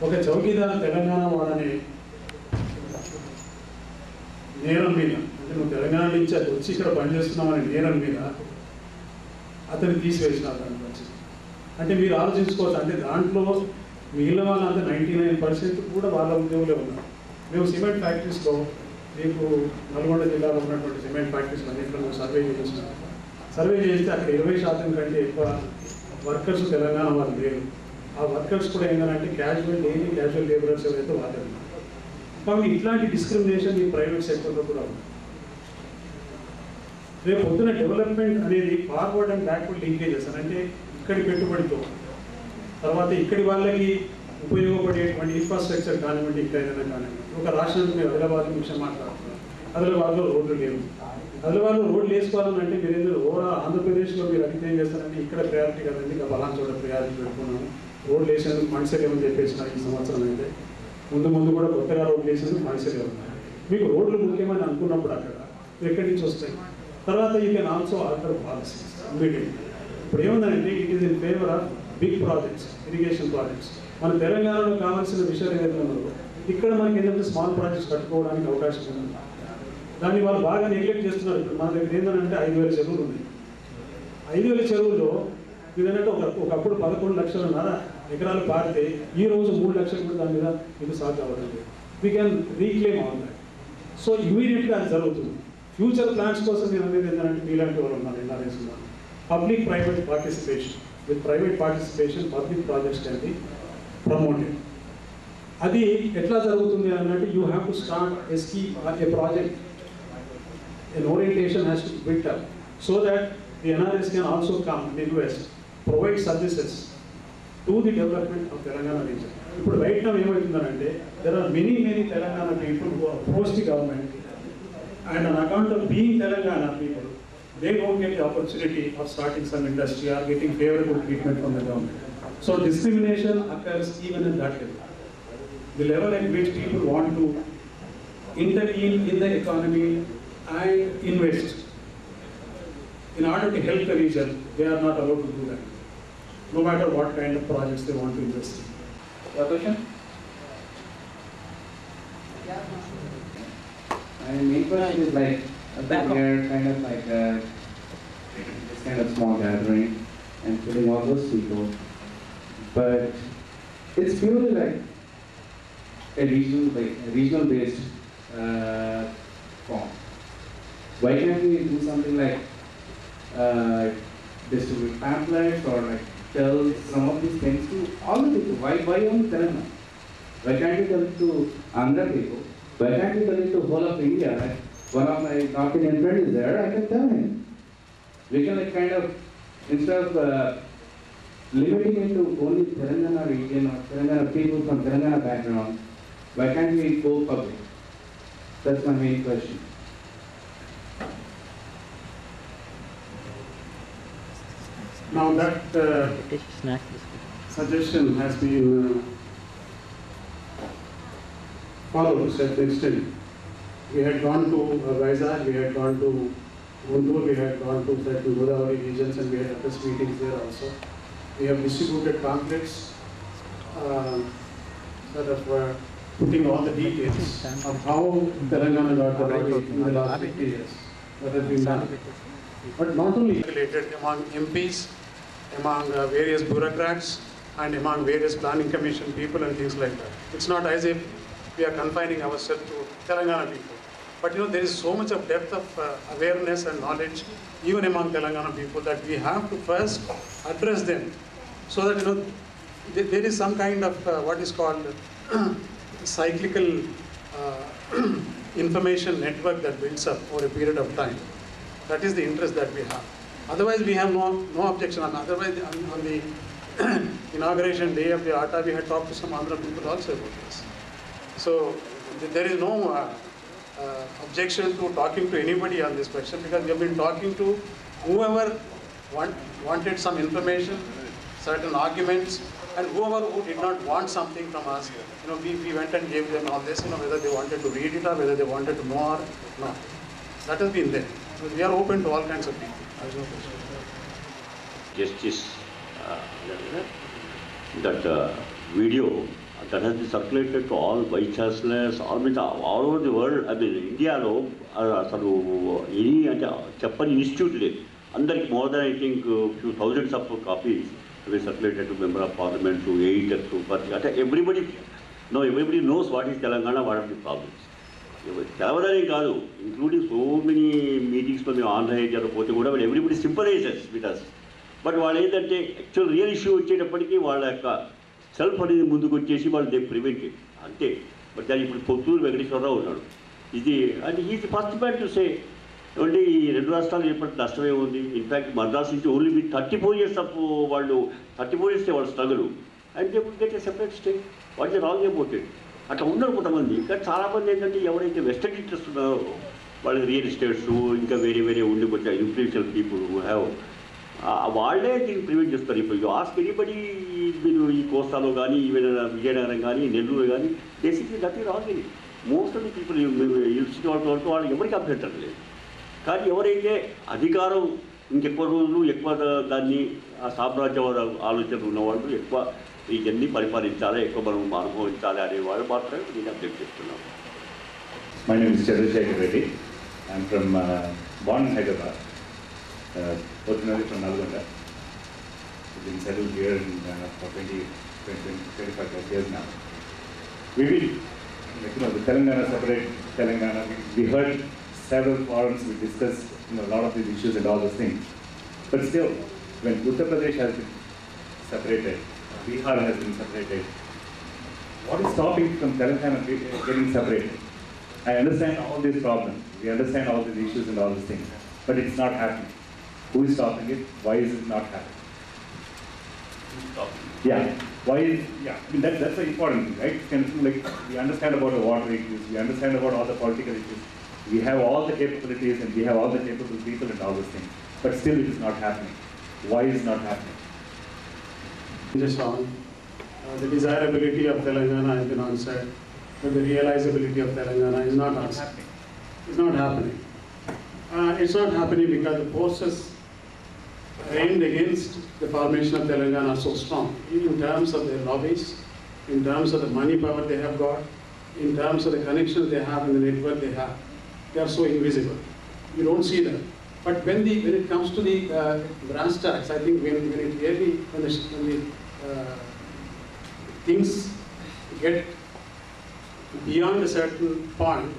Speaker 1: ఒక చౌకీదారు తెలంగాణ వాడనే నేరం మీద, అంటే నువ్వు తెలంగాణ నుంచి అది వచ్చి ఇక్కడ పనిచేస్తున్నామనే నేరం మీద అతన్ని తీసివేసినారు దాని వచ్చి. అంటే మీరు ఆలోచించుకోవచ్చు, అంటే దాంట్లో మిగిలిన వాళ్ళంతా 99% కూడా వాళ్ళ ఉద్యోగులే ఉన్నారు. మేము సిమెంట్ ఫ్యాక్టరీస్లో మీకు నల్గొండ జిల్లాలో ఉన్నటువంటి సిమెంట్ ఫ్యాక్టరీస్ అన్నింటిలో సర్వే చేసినాం. సర్వే చేస్తే అక్కడ 20% కంటే ఎక్కువ వర్కర్స్ తెలంగాణ వాళ్ళు లేరు. ఆ వర్కర్స్ కూడా ఏంటంటే క్యాజువల్ లేబరర్స్ ఎవరైతే వాళ్ళు. కాబట్టి ఇట్లాంటి డిస్క్రిమినేషన్ ఈ ప్రైవేట్ సెక్టర్లో కూడా ఉంది. రేపు పొద్దున డెవలప్మెంట్ అనేది ఫార్వర్డ్ అండ్ బ్యాక్వర్డ్ లింకేజెస్ అంటే ఇక్కడి పెట్టుబడితో తర్వాత ఇక్కడి వాళ్ళకి ఉపయోగపడేటువంటి ఇన్ఫ్రాస్ట్రక్చర్ కానివ్వండి, ఇక్కడ ఏదైనా కానివ్వండి. ఒక రాష్ట్రానికి మీరు ఆదిలాబాద్ విషయం మాట్లాడుతున్నారు, ఆదిలాబాద్లో రోడ్లు లేవు. ఆదిలాబాద్లో రోడ్లు వేసుకోవాలని అంటే మీరు ఏదో ఓవరాల్ ఆంధ్రప్రదేశ్లో మీరు అడిగితే ఏం చేస్తారంటే ఇక్కడ ప్రయారిటీ కదండి, ఇంకా బలాన్ చోట ప్రయారిటీ పెట్టుకున్నాము, రోడ్లు వేసేందుకు ఫండ్స్ లేవని చెప్పేసినారు. ఈ సంవత్సరం అయితే ముందు కూడా కొత్తగా రోడ్లు వేసేందుకు ఫండ్స్ లేవు. మీకు రోడ్లు ముఖ్యమని అనుకున్నప్పుడు అక్కడ ఎక్కడి నుంచి వస్తాయి? తర్వాత you can also alter policies immediately. ఇప్పుడు ఏముందంటే it is in favour of big projects, irrigation projects. మన తెలంగాణలో కావాల్సిన విషయాలు ఏదైతే ఉన్నారో ఇక్కడ మనకి ఏంటంటే స్మాల్ ప్రాజెక్ట్స్ కట్టుకోవడానికి అవకాశం ఉంది. దాన్ని వాళ్ళు బాగా నెగ్లెక్ట్ చేస్తున్నారు. ఇప్పుడు మన దగ్గర ఏంటంటే 5,000 చెరువులు ఉన్నాయి. 5,000 చెరువుల్లో ఇదేంటంటే ఒకప్పుడు 11 లక్షల ఎకరాలు పారితే ఈ రోజు 3 లక్షలు కూడా దాని మీద ఇది సాధ్యం అవ్వడం. We can reclaim all that. So ఇమీడియట్గా అది జరుగుతుంది. ఫ్యూచర్ ప్లాన్స్ కోసం నేను అనేది ఏంటంటే మీలాంటి వాళ్ళు ఉన్నారు, ఎన్ఆర్ఎస్ ఉన్నారు. Public private participation, with private participation public projects can be promoted. అది ఎట్లా జరుగుతుంది అన్నట్టు you have to start A project. An orientation has to be built up so that the NRS can also come and invest, provide services to the development of Telangana region. Now, right now, there are many Telangana people who approach the government, and on account of being Telangana people, they don't get the opportunity of starting some industry or getting favorable treatment from the government. So discrimination occurs even at that level. The level at which people want to intervene in the economy and invest in order to help the region, they are not allowed to do that, no matter what kind of projects they want to invest in.
Speaker 3: Your question?
Speaker 4: My main question is like, we are kind of like this kind of small gathering and putting all those people, but it's purely like a regional based form. Why can't we do something like distribute pamphlets or like tell some of these things to all the people? Why only Telangana? Why can't we tell it to Andhra people? Why can't we tell it to whole of India? Like one of my North Indian friends is there, I can tell him. We can like kind of, instead of limiting it to only Telangana region or Telangana people from Telangana background, why can't we go public? That's my main question.
Speaker 1: Now that suggestion has been followed to a certain extent. We had gone to Vizag, we had gone to Guntur, we had gone to certain Godavari regions, and we had press meetings there also. We have distributed pamphlets, sort of putting all the details of how Telangana got the right in the last 50 years. That has been done. But not only related among MPs, among various bureaucrats, and among various planning commission people and things like that. It's not as if we are confining ourselves to Telangana people. But there is so much of depth of awareness and knowledge even among Telangana people that we have to first address them, so that there is some kind of what is called cyclical information network that builds up over a period of time. That is the interest that we have. Otherwise, we have no objection. Otherwise, on the inauguration day of the ATA, we had talked to some Andhra people also about this. So there is no objection to talking to anybody on this question, because we have been talking to whoever wanted some information, certain arguments, and whoever who did not want something from us. We went and gave them all this, whether they wanted to read it or whether they wanted to know or not. That has been there. We are open to all kinds of people.
Speaker 5: Justice, that video that has been circulated to all vice chancellors, all over the world. I mean, India lo asalu any ante cheppani institute le andariki more than I think few thousands of copies have been circulated to member of parliament, to editors, to everybody knows what is Telangana, what are the problems. తెలవదనే కాదు, including so many మీటింగ్స్లో మేము online జరగకపోతే కూడా everybody సింపలైజెస్ with us. But వాళ్ళు ఏంటంటే actual real issue వచ్చేటప్పటికీ వాళ్ళ యొక్క self అనేది ముందుకు వచ్చేసి వాళ్ళు దే ప్రివెంటెడ్ అంతే. బట్ దాని ఇప్పుడు పొత్తూరు వెంకటేశ్వరరావు ఉన్నాడు, ఇది అంటే is first man to say. ఏమంటే ఈ రెండు రాష్ట్రాలు చెప్పినట్టు నష్టమే ఉంది. ఇన్ఫ్యాక్ట్ మద్రాస్ నుంచి ఓన్లీ విత్ 34 years ఆఫ్ వాళ్ళు 34 years వాళ్ళు struggle and they would get a separate state. What is wrong about it? అట్లా ఉన్నారు కొంతమంది. కానీ చాలామంది ఏంటంటే ఎవరైతే వెస్టర్న్ ఇంట్రెస్ట్ ఉన్నారో వాళ్ళకి రియల్ ఎస్టేట్స్ ఇంకా వేరే ఉండి కొంచెం ఇన్ఫ్లుయెన్షియల్ పీపుల్ హ్యావ్ వాళ్ళే దీన్ని ప్రివెంట్ చేస్తారు. ఇప్పుడు ఆస్క్ ఎనీబడి, మీరు ఈ కోస్తాలో కానీ ఈవెన్ విజయనగరం కానీ నెల్లూరు కానీ basically nothing wrong in. Most of the people university వాళ్ళు ఎవరికి అభ్యంతరం లేదు. కానీ ఎవరైతే అధికారం ఇంకెక్కువ రోజులు ఎక్కువ దాన్ని ఆ సామ్రాజ్యవాద ఆలోచనలు ఉన్నవాళ్ళు ఎక్కువ ఇవన్నీ పరిపాలించాలి, ఎక్కువ మనం అనుభవించాలి అనేవాళ్ళు మాత్రమే నేను అబ్జెక్ట్ చేస్తున్నాను.
Speaker 6: My name is Chandrasekhar Reddy. I'm from born in Hyderabad, originally from Nalgonda. We've been settled here for 25 years now. We've been, the Telangana, separate Telangana. We heard several forums, we discussed a lot of these issues and all those things. But still, when Uttar Pradesh has been separated, Bihar has been separated, what is stopping from Telangana getting separated? I understand all these problems, we understand all these issues and all these things, but it's not happening. Who is stopping it? Why is it not happening? Yeah, why is, I mean, that's the important thing, right? We understand about the water issues, we understand about all the political issues, we have all the capabilities and we have all the capable people and all those things, but still it is not happening. Why is it not happening?
Speaker 1: Just on the desirability of Telangana has been answered, but the realizability of Telangana is not answered. It's not happening. It's not happening because the forces aimed against the formation of Telangana are so strong, in terms of their lobbies, in terms of the money power they have got, in terms of the connections they have and the network they have. They are so invisible. You don't see them. But when it comes to the brass tacks, I think when the things get beyond a certain point,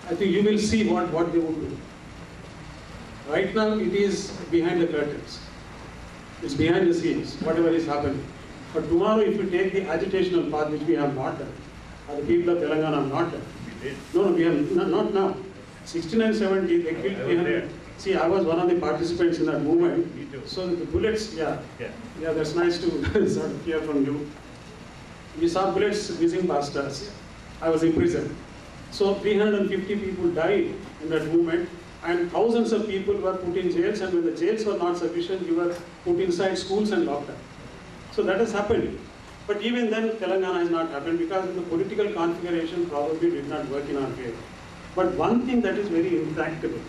Speaker 1: I think you will see what they would do. Right now, it is behind the curtains. It's behind the scenes, whatever is happening. But tomorrow, if you take the agitational path, which we have not done, or the people of Telangana have not done. No, we have not now. 69, 70, they killed 300. See, I was one of the participants in that movement. So the bullets, yeah, that's nice to sort of hear from you. We saw bullets whizzing past us. I was in prison. So 350 people died in that movement, and thousands of people were put in jails, and when the jails were not sufficient, you were put inside schools and locked up. So that has happened. But even then, Telangana has not happened because the political configuration probably did not work in our favor. But one thing that is very intractable,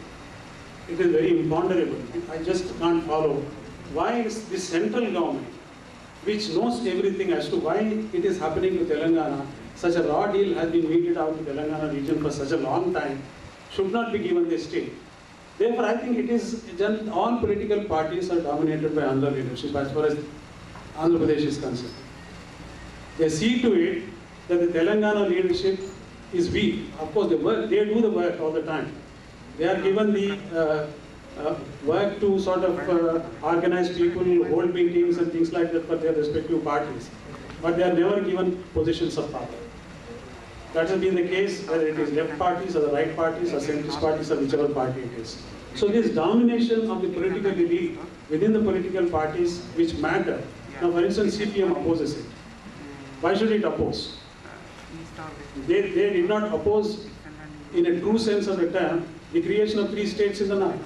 Speaker 1: it is very imponderable. I just can't follow why is this central government, which knows everything as to why it is happening to Telangana, such a raw deal has been meted out to Telangana region for such a long time, should not be given this state. Therefore, I think it is all political parties are dominated by Andhra leadership as far as Andhra Pradesh is concerned. They see to it that the Telangana leadership is weak. Of course, they do the work all the time. They are given the work to sort of organize people, hold meetings and things like that for their respective parties. But they are never given positions of power. That has been the case whether it is left parties or the right parties or centrist parties or whichever party it is. So this domination of the political elite within the political parties which matter. Now, for instance, CPM opposes it. Why should it oppose? They did not oppose in a true sense of the term the creation of 3 states in the north.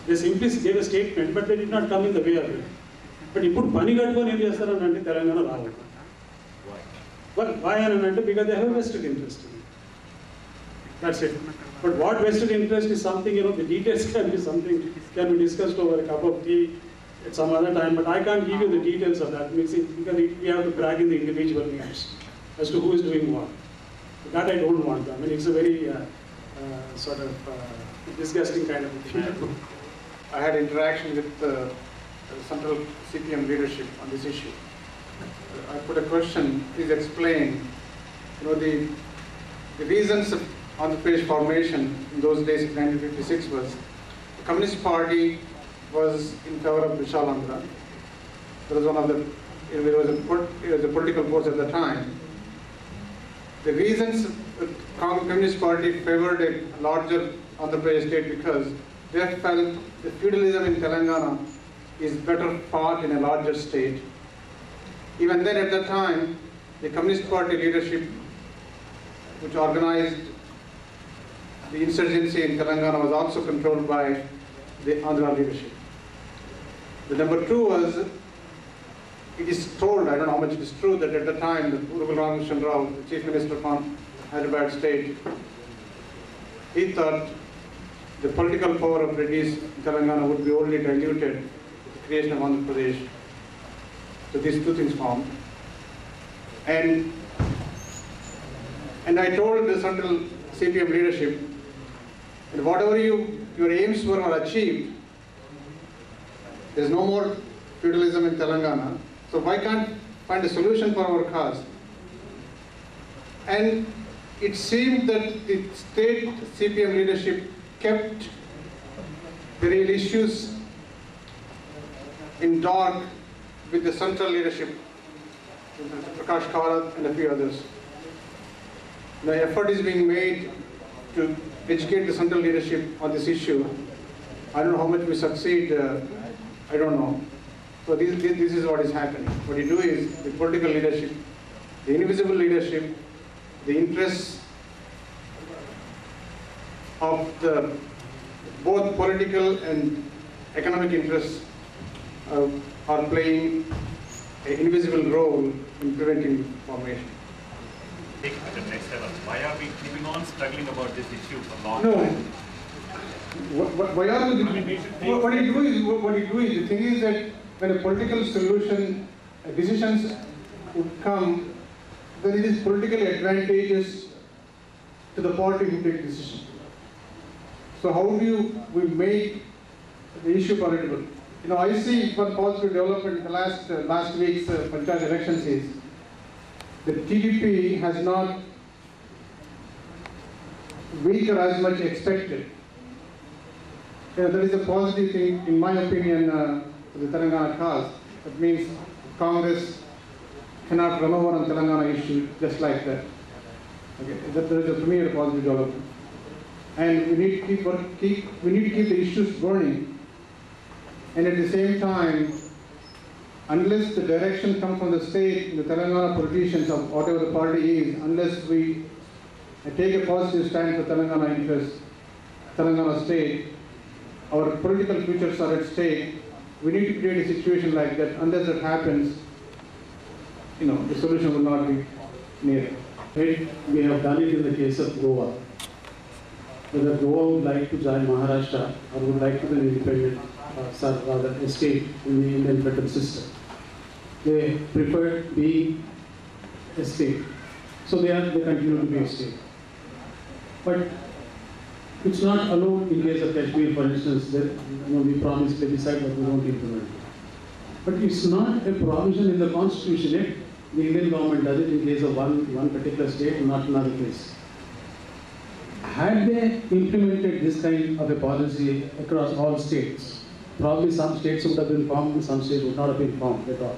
Speaker 1: They simply gave a statement, but they did not come in the way of it. But ఇప్పుడు పని కట్టుకొని ఏం చేస్తారనంటే తెలంగాణ రావాలి. Why అనంటే because they have a vested interest in it. That's it. But what vested interest is something, the details can be discussed over a cup of tea at some other time, but I can't give you the details of that because we have to drag in the individual names as to who is doing what. That I don't want. I mean, it's a very sort of disgusting kind of thing.
Speaker 2: I had interaction with central CPM leadership on this issue. I put a question, please explain, the reasons on the Pradesh formation in those days in 1956 was the Communist Party was in favor of Vishal Andhra. There was a political force at the time. The reasons the Communist Party favored a larger Andhra Pradesh state because they felt the feudalism in Telangana is better fought in a larger state. Even then at that time, the Communist Party leadership, which organized the insurgency in Telangana, was also controlled by the Andhra leadership. The number 2 was, it is told, I don't know how much it is true, that at the time, the Urubal Ramakrishna Rao, the Chief Minister from Hyderabad state, he thought the political power of Reddys in Telangana would be only diluted with the creation of Andhra Pradesh. So these two things formed. And I told the central CPM leadership that whatever your aims were achieved, there is no more feudalism in Telangana. So why can't find a solution for our cause? And it seemed that the state CPM leadership kept the real issues in dark with the central leadership, Prakash Kavarat and a few others. The effort is being made to educate the central leadership on this issue. I don't know how much we succeed, I don't know. So this is what is happening. What you do is the political leadership, the invisible leadership, the interests of the both political and economic interests are playing an invisible role in preventing formation.
Speaker 7: Take it to the next level. Why are we keeping on struggling about this issue for long?
Speaker 2: No. Why are we? What you do is the thing is that when a political solution, decisions would come, then it is politically advantageous to the party who take decision. So how do we make the issue political? You know, I see one positive development in the last week's Panchayat elections is the TDP has not weakened as much expected. That is a positive thing, in my opinion, for the Telangana cause. That means Congress cannot run over on Telangana issue just like that. Okay, that is a premier positive development. And we need to keep the issues burning. And at the same time, unless the direction comes from the state, the Telangana politicians of whatever the party is, unless we take a positive stand for Telangana interests, Telangana state, our political futures are at stake. We need to create a situation like that. Unless that happens, you know, the solution will not be near.
Speaker 8: Right? We have done it in the case of Goa. Whether Goa would like to join Maharashtra or would like to be an independent, rather a state in the Indian federal system. They preferred being a state. So they continue to be a state. But it's not allowed in case of Kashmir, for instance, that we promise to decide but we won't implement it. But it's not a provision in the constitution yet. The Indian government does it in case of one particular state and not another place. Had they implemented this kind of a policy across all states, probably some states would have been formed and some states would not have been formed at all.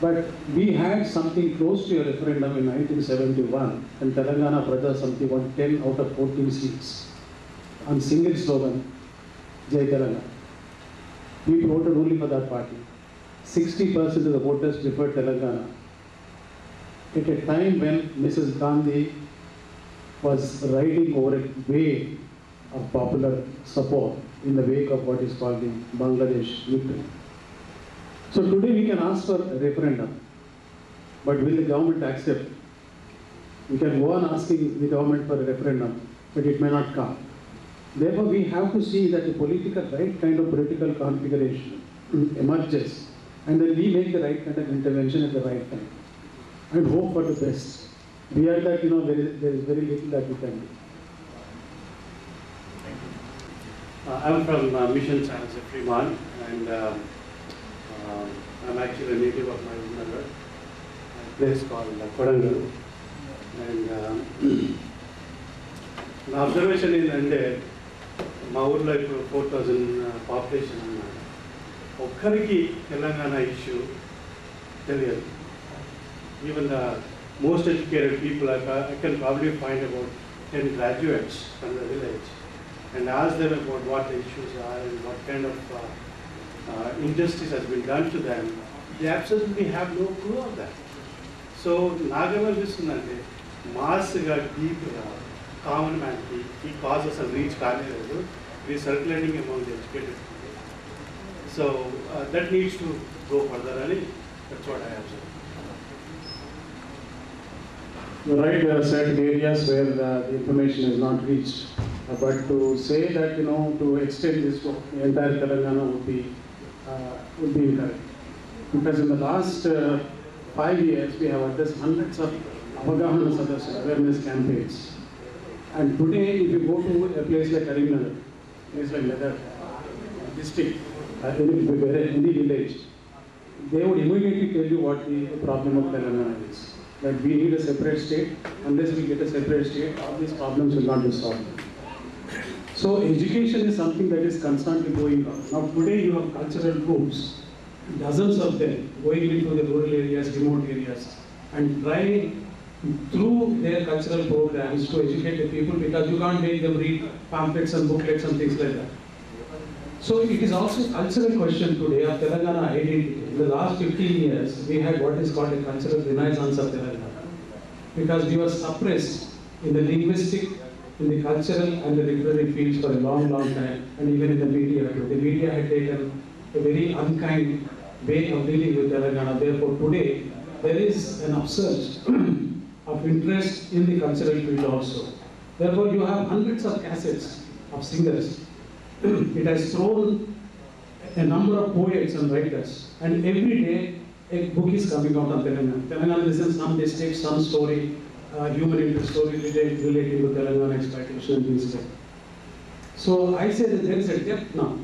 Speaker 8: But we had something close to a referendum in 1971, and Telangana Praja Samiti won 10 out of 14 seats on single slogan, Jai Telangana. We voted only for that party. 60% of the voters preferred Telangana. At a time when Mrs. Gandhi was riding over a wave of popular support in the wake of what is called the Bangladesh victory. So today we can ask for a referendum, but will the government accept? We can go on asking the government for a referendum, but it may not come. Therefore, we have to see that the right kind of political configuration emerges, and then we make the right kind of intervention at the right time, and hope for the best. Beyond that, there is very little that we can do.
Speaker 9: I'm from Mission San Fremont, and I'm actually a native of Nagar, a place called Kodangal. And my observation is that my ఊర్లో ఇప్పుడు 4,000 population ఉన్నారు. ఒక్కరికి Telangana issue తెలియదు. Even the most educated people, I can probably find about 10 graduates from the village and ask them about what the issues are and what kind of injustice has been done to them. They absolutely have no clue of that. So, నాగేమనిపిస్తుందంటే మాస్గా డీప్గా common మ్యాన్కి ఈ cause అసలు reach కాలేదు. ఇది circulating amount educated. So that needs to go further అని that's what I observe.
Speaker 8: You're right, there are certain areas where the information is not reached. But to say that, to extend this to the entire Telangana would be incorrect. Because in the last 5 years, we have addressed hundreds of Avagahana Sadasya awareness campaigns. And today, if you go to a place like Karimnagar, place like Ladakh district, any village, they would immediately tell you what the problem of Telangana is. That we need a separate state. Unless we get a separate state, all these problems will not be solved. So education is something that is constantly going on. Now today you have cultural groups, dozens of them, going into the rural areas, remote areas, and try through their cultural programs to educate the people, because you can't make them read pamphlets and booklets and things like that. So it is also a cultural question today of Telangana identity. In the last 15 years, we had what is called a cultural renaissance of Telangana, because we were suppressed in the linguistic, in the cultural and the literary fields for a long, long time, and even in the media too. The media had taken a very unkind way of dealing with Telangana. Therefore, today, there is an upsurge of interest in the cultural field also. Therefore, you have hundreds of cassettes of singers. It has thrown a number of poets and writers, and every day a book is coming out of Telangana. Telangana is some district, some story, human interest story relating to Telangana exploitation and things like that. So I say that there is a depth now.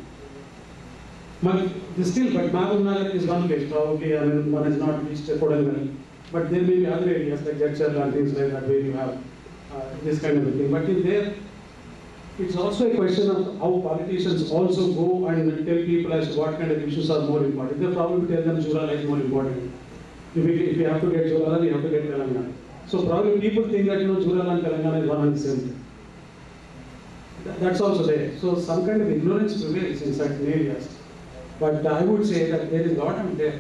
Speaker 8: But Mahabub Nagar is one place, probably, I mean, one has not reached Kodangal. But there may be other areas like Jadcherla and things like that where you have this kind of a thing. But in there, it's also a question of how politicians also go and tell people as to what kind of issues are more important. They'll probably tell them Jurala is more important. If we have to get Jurala, we have to get Telangana. So probably people think that, Jurala and Telangana is one and the same thing. That's also there. So some kind of ignorance prevails in certain areas. But I would say that there is a lot of depth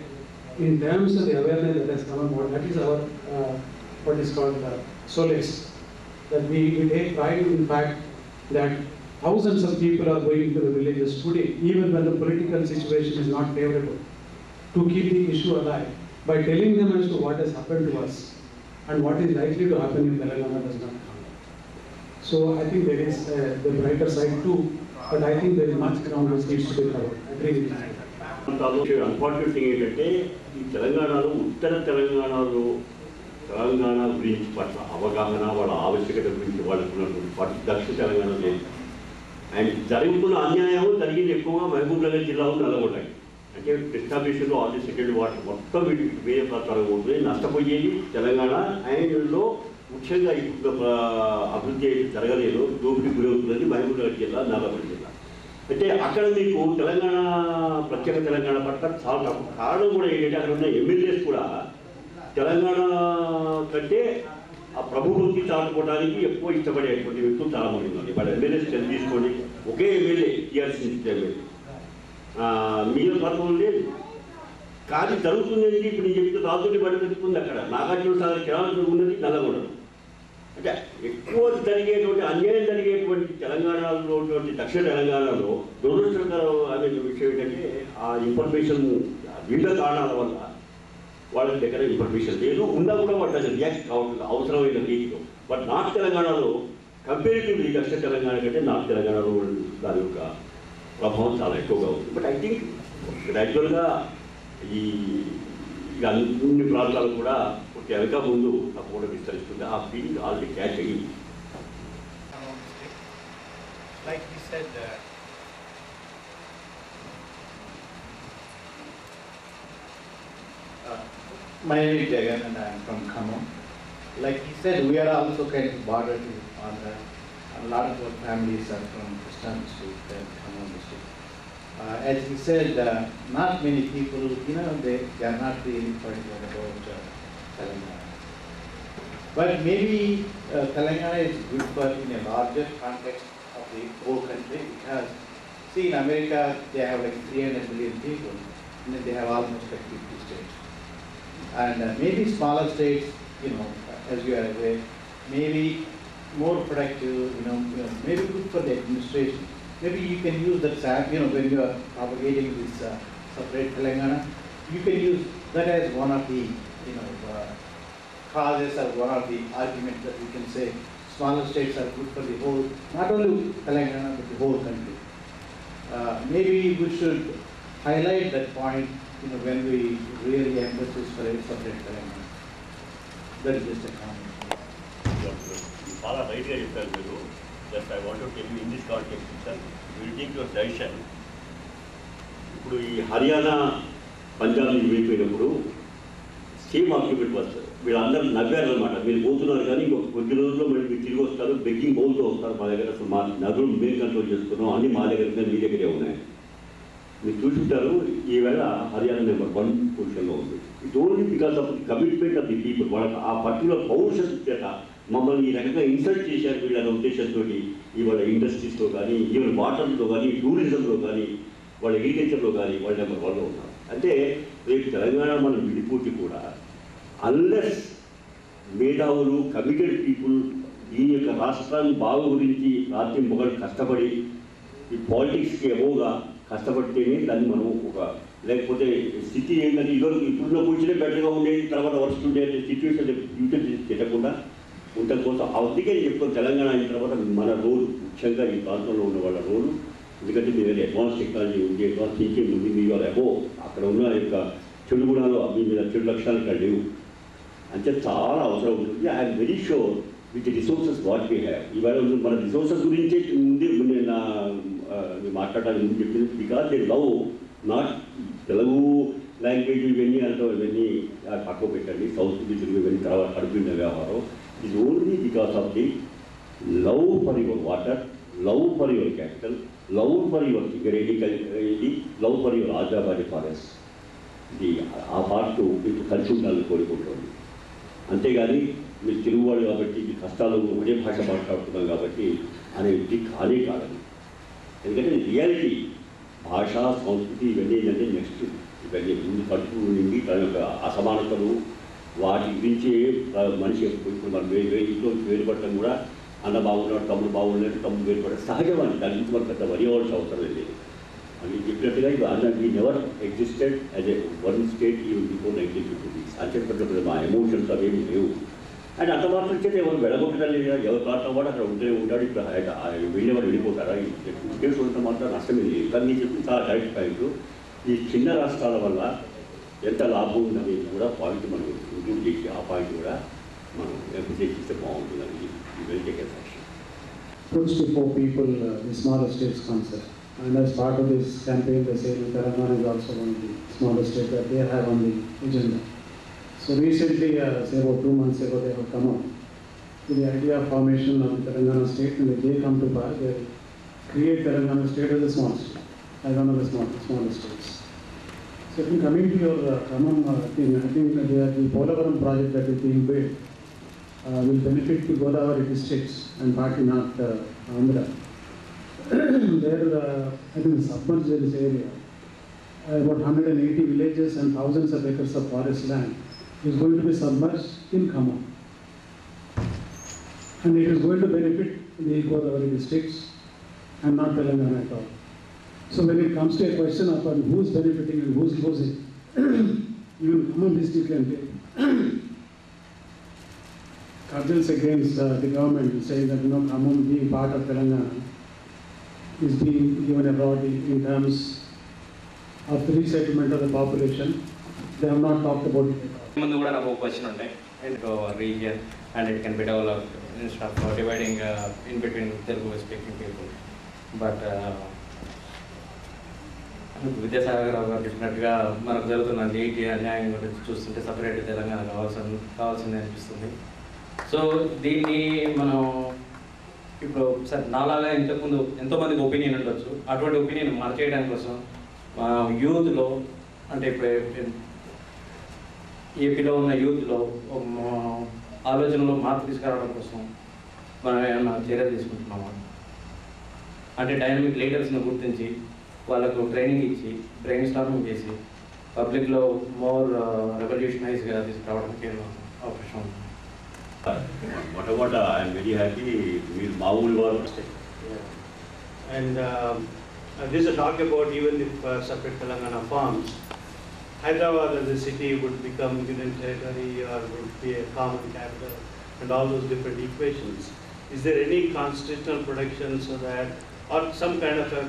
Speaker 8: in terms of the awareness that has come about. That is our, what is called solace. That we take pride in fact that thousands of people are going to the villages today, even when the political situation is not favorable, to keep the issue alive by telling them as to what has happened to us and what is likely to happen if Telangana does not come. So I think there is the brighter side too, but I think there is much ground which needs to be covered. I agree with you.
Speaker 5: Unfortunate thing ఏంటంటే ఈ తెలంగాణలో ఉత్తర తెలంగాణలో తెలంగాణ గురించి పట్ల అవగాహన, వాళ్ళ ఆవశ్యకత గురించి వాళ్ళకున్నటువంటి పట్ల దక్షిణ తెలంగాణ లేదు. అండ్ జరుగుతున్న అన్యాయం జరిగింది ఎక్కువగా మహబూబ్ నగర్ జిల్లాలో నల్లగొండకి. అంటే కృష్ణాభిషేకంలో ఆల్రెడీ సెకండ్ వాటర్ మొత్తం వీటి వేరే ప్రకారంగా ఉంటుంది. నష్టపోయేది తెలంగాణ. అండ్లో ముఖ్యంగా ఇప్పుడు అభివృద్ధి జరగలేదు, దోపిడీ గురవుతున్నది మహబూబ్ నగర్ జిల్లా, నల్లగొండ జిల్లా. అంటే అక్కడ మీకు తెలంగాణ, ప్రత్యేక తెలంగాణ పట్ల చాలా తక్కువ. కారణం కూడా ఏంటంటే అక్కడ ఉన్న ఎమ్మెల్యేస్ కూడా తెలంగాణ కంటే ఆ ప్రభుత్వం చాటుకోవడానికి ఎక్కువ ఇష్టపడేటువంటి వ్యక్తులు చాలామంది ఉన్నారు. వాళ్ళ ఎమ్మెల్యేస్ తీసుకోండి, ఒకే ఎమ్మెల్యే టీఆర్ఎస్ ఎమ్మెల్యే మిగిలిన పథకం లేదు. కానీ జరుగుతుంది ఇప్పుడు నేను చెప్తే రాజుని బట్టి జరుగుతుంది. అక్కడ నాగార్జున సాగర్ కెనాల్ ఉన్నది నల్లగొండ. అంటే ఎక్కువ జరిగేటువంటి అన్యాయం జరిగేటువంటి తెలంగాణలో ఉన్నటువంటి దక్షిణ తెలంగాణలో దురదృష్టకరమైన విషయం ఏంటంటే ఆ ఇన్ఫర్మేషన్ వివిధ కారణాల వల్ల వాళ్ళ దగ్గర ఇన్ఫర్మేషన్ లేదు, ఉన్నా కూడా వాళ్ళు రియాక్ట్ కావట్లేదు అవసరమైన రీతిలో. బట్ నార్త్ తెలంగాణలో కంపేరిటివ్లీ దక్షిణ తెలంగాణ కంటే నార్త్ తెలంగాణలో దాని యొక్క ప్రభావం చాలా ఎక్కువగా ఉంది. బట్ ఐ థింక్ గ్రాడ్యువల్గా ఈ అన్ని ప్రాంతాలు కూడా వెనక ముందు తప్పకుండా విస్తరిస్తుంది. ఆ ఫీల్డ్ ఆల్రెడీ క్యాచ్ అయ్యింది.
Speaker 10: Like he said, my name is Jagan and I am from Khammam. Like he said, we are also kind of border to Andhra. A lot of our families are from Krishna district and Khammam district. As he said, not many people, they are not really particular about Telangana. But maybe Telangana is good for in a larger context of the whole country, because see in America they have like 300 million people and then they have almost like 50 states. And maybe smaller states, as you are aware, maybe more productive, maybe good for the administration. Maybe you can use that, when you are propagating this separate Telangana, you can use that as one of the, causes or one of the arguments that we can say smaller states are good for the whole, not only Telangana but the whole country. Maybe we should highlight that point, when we really emphasize for a separate Telangana. That is just a comment.
Speaker 5: చాలా రైట్గా చెప్పారు మీరు. Just I want to tell you in this context sir, will take your decision. ఇప్పుడు ఈ హర్యానా పంజాబ్ నుంచి వెళ్ళిపోయినప్పుడు same occupant వస్తారు, వీళ్ళందరూ నవ్వారు అనమాట. మీరు పోతున్నారు కానీ ఇంకొక కొద్ది రోజుల్లో మళ్ళీ మీరు తిరిగి వస్తారు, బెగ్గింగ్ బౌల్తో వస్తారు మా దగ్గర. అసలు మా నదులు మేము కంట్రోల్ చేసుకున్నాం, అన్నీ మా దగ్గర మీ దగ్గరే ఉన్నాయి. మీరు చూసుంటారు ఈవేళ హర్యానా నెంబర్ 1 పొజిషన్లో ఉంది. It only because of the commitment of the people. వాళ్ళకి ఆ పర్టికులర్ పౌరుషం చేత మమ్మల్ని ఈ రకంగా ఇన్సల్ట్ చేశారు వీళ్ళ ఉద్దేశంతో. ఇవాళ ఇండస్ట్రీస్లో కానీ, ఈవెన్ వాటర్లో కానీ, టూరిజంలో కానీ, వాళ్ళ అగ్రికల్చర్లో కానీ వాళ్ళ నెంబర్ 1లో ఉన్నారు. అంటే రేపు తెలంగాణ మనం విడిపోతే కూడా అన్లెస్ మేధావులు కమిటెడ్ పీపుల్ దీని యొక్క రాష్ట్రాన్ని బాగు గురించి రాత్రి మొగలు కష్టపడి ఈ పాలిటిక్స్కి ఎబోగా కష్టపడితేనే దాన్ని మనం ఒక, లేకపోతే స్థితి ఏంటంటే ఇదివరకు ఇప్పుడున్న కూర్చునే బెటర్గా ఉండేది, తర్వాత వర్స్ట్ ఉండేది సిచ్యువేషన్ ఫ్యూచర్ తిట్టకుండా ఉండడం కోసం అందుకే చెప్తాను. తెలంగాణ అయిన తర్వాత మన రోల్ ముఖ్యంగా ఈ ప్రాంతంలో ఉన్న వాళ్ళ రోలు, ఎందుకంటే మీ దగ్గర అడ్వాన్స్ టెక్నాలజీ ఉంది, అడ్వాన్స్ థింకింగ్ ఉంది, మీ వాళ్ళ అబో అక్కడ ఉన్న యొక్క చెడు గుణాలు మీ మీద చెడు లక్షణాలు ఇక్కడ లేవు అంటే చాలా అవసరం ఉంటుంది. I'm very sure with the resources what we have. ఇవాళ మన రిసోర్సెస్ గురించే ముందే నేను మాట్లాడడానికి ముందు చెప్పింది. Because they love not Telugu language ఇవన్నీ అంటాం, ఇవన్నీ పక్కకు పెట్టండి, సంస్కృతి తెలుగు ఇవన్నీ తర్వాత కడుపున్న వ్యవహారం. It only because of the love for your water, love for your capital, love for your ఇది లవ్ ఫర్ యువర్ ఆజాబాది ఫారెస్ట్. ఇది ఆ పార్ట్ మీకు కలిసి ఉండాలని కోరుకుంటుంది. అంతేగాని మీరు తెలుగువాడు కాబట్టి మీ కష్టాలు ఒకే భాష మాట్లాడుతున్నాం కాబట్టి అనేది కానే కాదని. ఎందుకంటే రియాలిటీ భాష సంస్కృతి ఇవన్నీ ఏంటంటే నెక్స్ట్ ఇవన్నీ ముందు కడుపు నుండి తన యొక్క అసమానతలు వాటి గురించి మనిషి ఇప్పుడు మనం ఇంట్లో వేరుపడటం కూడా అన్న బాగున్నాడు, తమ్ముడు బాగున్నాడు, తమ్ముడు వేరుపడడం సహజమని. దాని గురించి మనం పెద్ద వరియవలసిన అవసరం లేదు. అని చెప్పినట్టుగా ఇది అన్న we never existed as a one state even before 1950. అని చెప్పినప్పుడు మా ఎమోషన్స్ అవేమి లేవు. అండ్ అంత మాత్రం చేస్తే ఎవరు వెళ్ళగొట్టడం లేదా, ఎవరు ప్రాంతం వాడు అక్కడ ఉంటూనే ఉంటాడు. ఇప్పుడు వెళ్ళేవాడు వెళ్ళిపోతారా? ఉద్దేశం ఉన్నంత మాత్రం నష్టమే లేదు. కానీ మీరు చెప్పి చాలా కరెక్ట్ పాయింట్. ఈ చిన్న రాష్ట్రాల వల్ల ఎంత లాభం ఉందనేది కూడా పాయింట్ మనం ఇంక్లూడ్ చేసి ఆ పాయింట్ కూడా మనం ఎంఫసైజ్ చేస్తే బాగుంటుందని well taken action.
Speaker 8: Puts before people the smaller states concept. And as part of this campaign, they say that Telangana is also one of the smaller states that they have on the agenda. So recently, say about 2 months ago, they have come up with the idea of formation of the Telangana state, and if they come to power, they create Telangana state as a small state, as one of the smaller states. So in coming to your Khammam thing, I think that the Polavaram project that is being built will benefit the Godavari districts and partly not Andhra. There, I think the submerged area, about 180 villages and thousands of acres of forest land is going to be submerged in Khammam. And it is going to benefit the Godavari districts and not Telangana at all. So when it comes to a question of who's benefiting and who's losing, even Khammam district can take cudgels against the government saying that Khammam being part of Telangana is being given a priority in terms of the resettlement of the population. They have not talked about it at all.
Speaker 11: ముందు కూడా నాకు ఒక question ఉంటాయి. And region and it can be developed instead of dividing in between Telugu speaking people. But Vidyasagar Rao garu చెప్పినట్టుగా మనకు జరుగుతున్న నీటి అన్యాయం గురించి చూస్తుంటే సపరేట్ తెలంగాణ కావాల్సింది అనిపిస్తుంది. సో దీన్ని మనం ఇప్పుడు సార్ నాలాగా ఇంతకుముందు ఎంతోమందికి ఒపీనియన్ ఉండొచ్చు. అటువంటి ఒపీనియన్ మార్చేయడానికి కోసం యూత్లో అంటే ఇప్పుడు ఏపీలో ఉన్న యూత్లో ఆలోచనలో మార్పు తీసుకురావడం కోసం మనం ఏమైనా చర్యలు తీసుకుంటున్నామా? అంటే డైనమిక్ లీడర్స్ని గుర్తించి వాళ్ళకు ట్రైనింగ్ ఇచ్చి బ్రెయిన్ స్టార్మింగ్ చేసి పబ్లిక్లో మోర్ రెవల్యూషనైజ్గా తీసుకురావడానికి అవకాశం ఉంది.
Speaker 5: మొట్టమొదట ఐఎమ్ వెరీ హ్యాపీ మీరు మామూలు వారు.
Speaker 9: And this is a talk about even if separate Telangana forms, Hyderabad as a city would become union territory or would be a common capital and all those different equations. Is there any constitutional protection so that, or some kind of a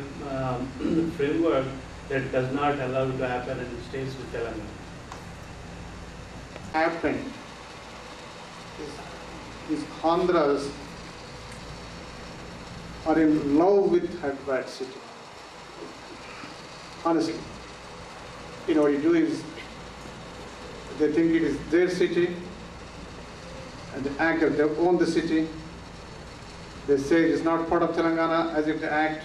Speaker 9: framework that does not allow to happen and stays with Telangana?
Speaker 2: Happened is Andhras are in love with Hyderabad city. Honestly, you know what you do is they think it is their city and they act as they own the city. They say it is not part of Telangana as if they act.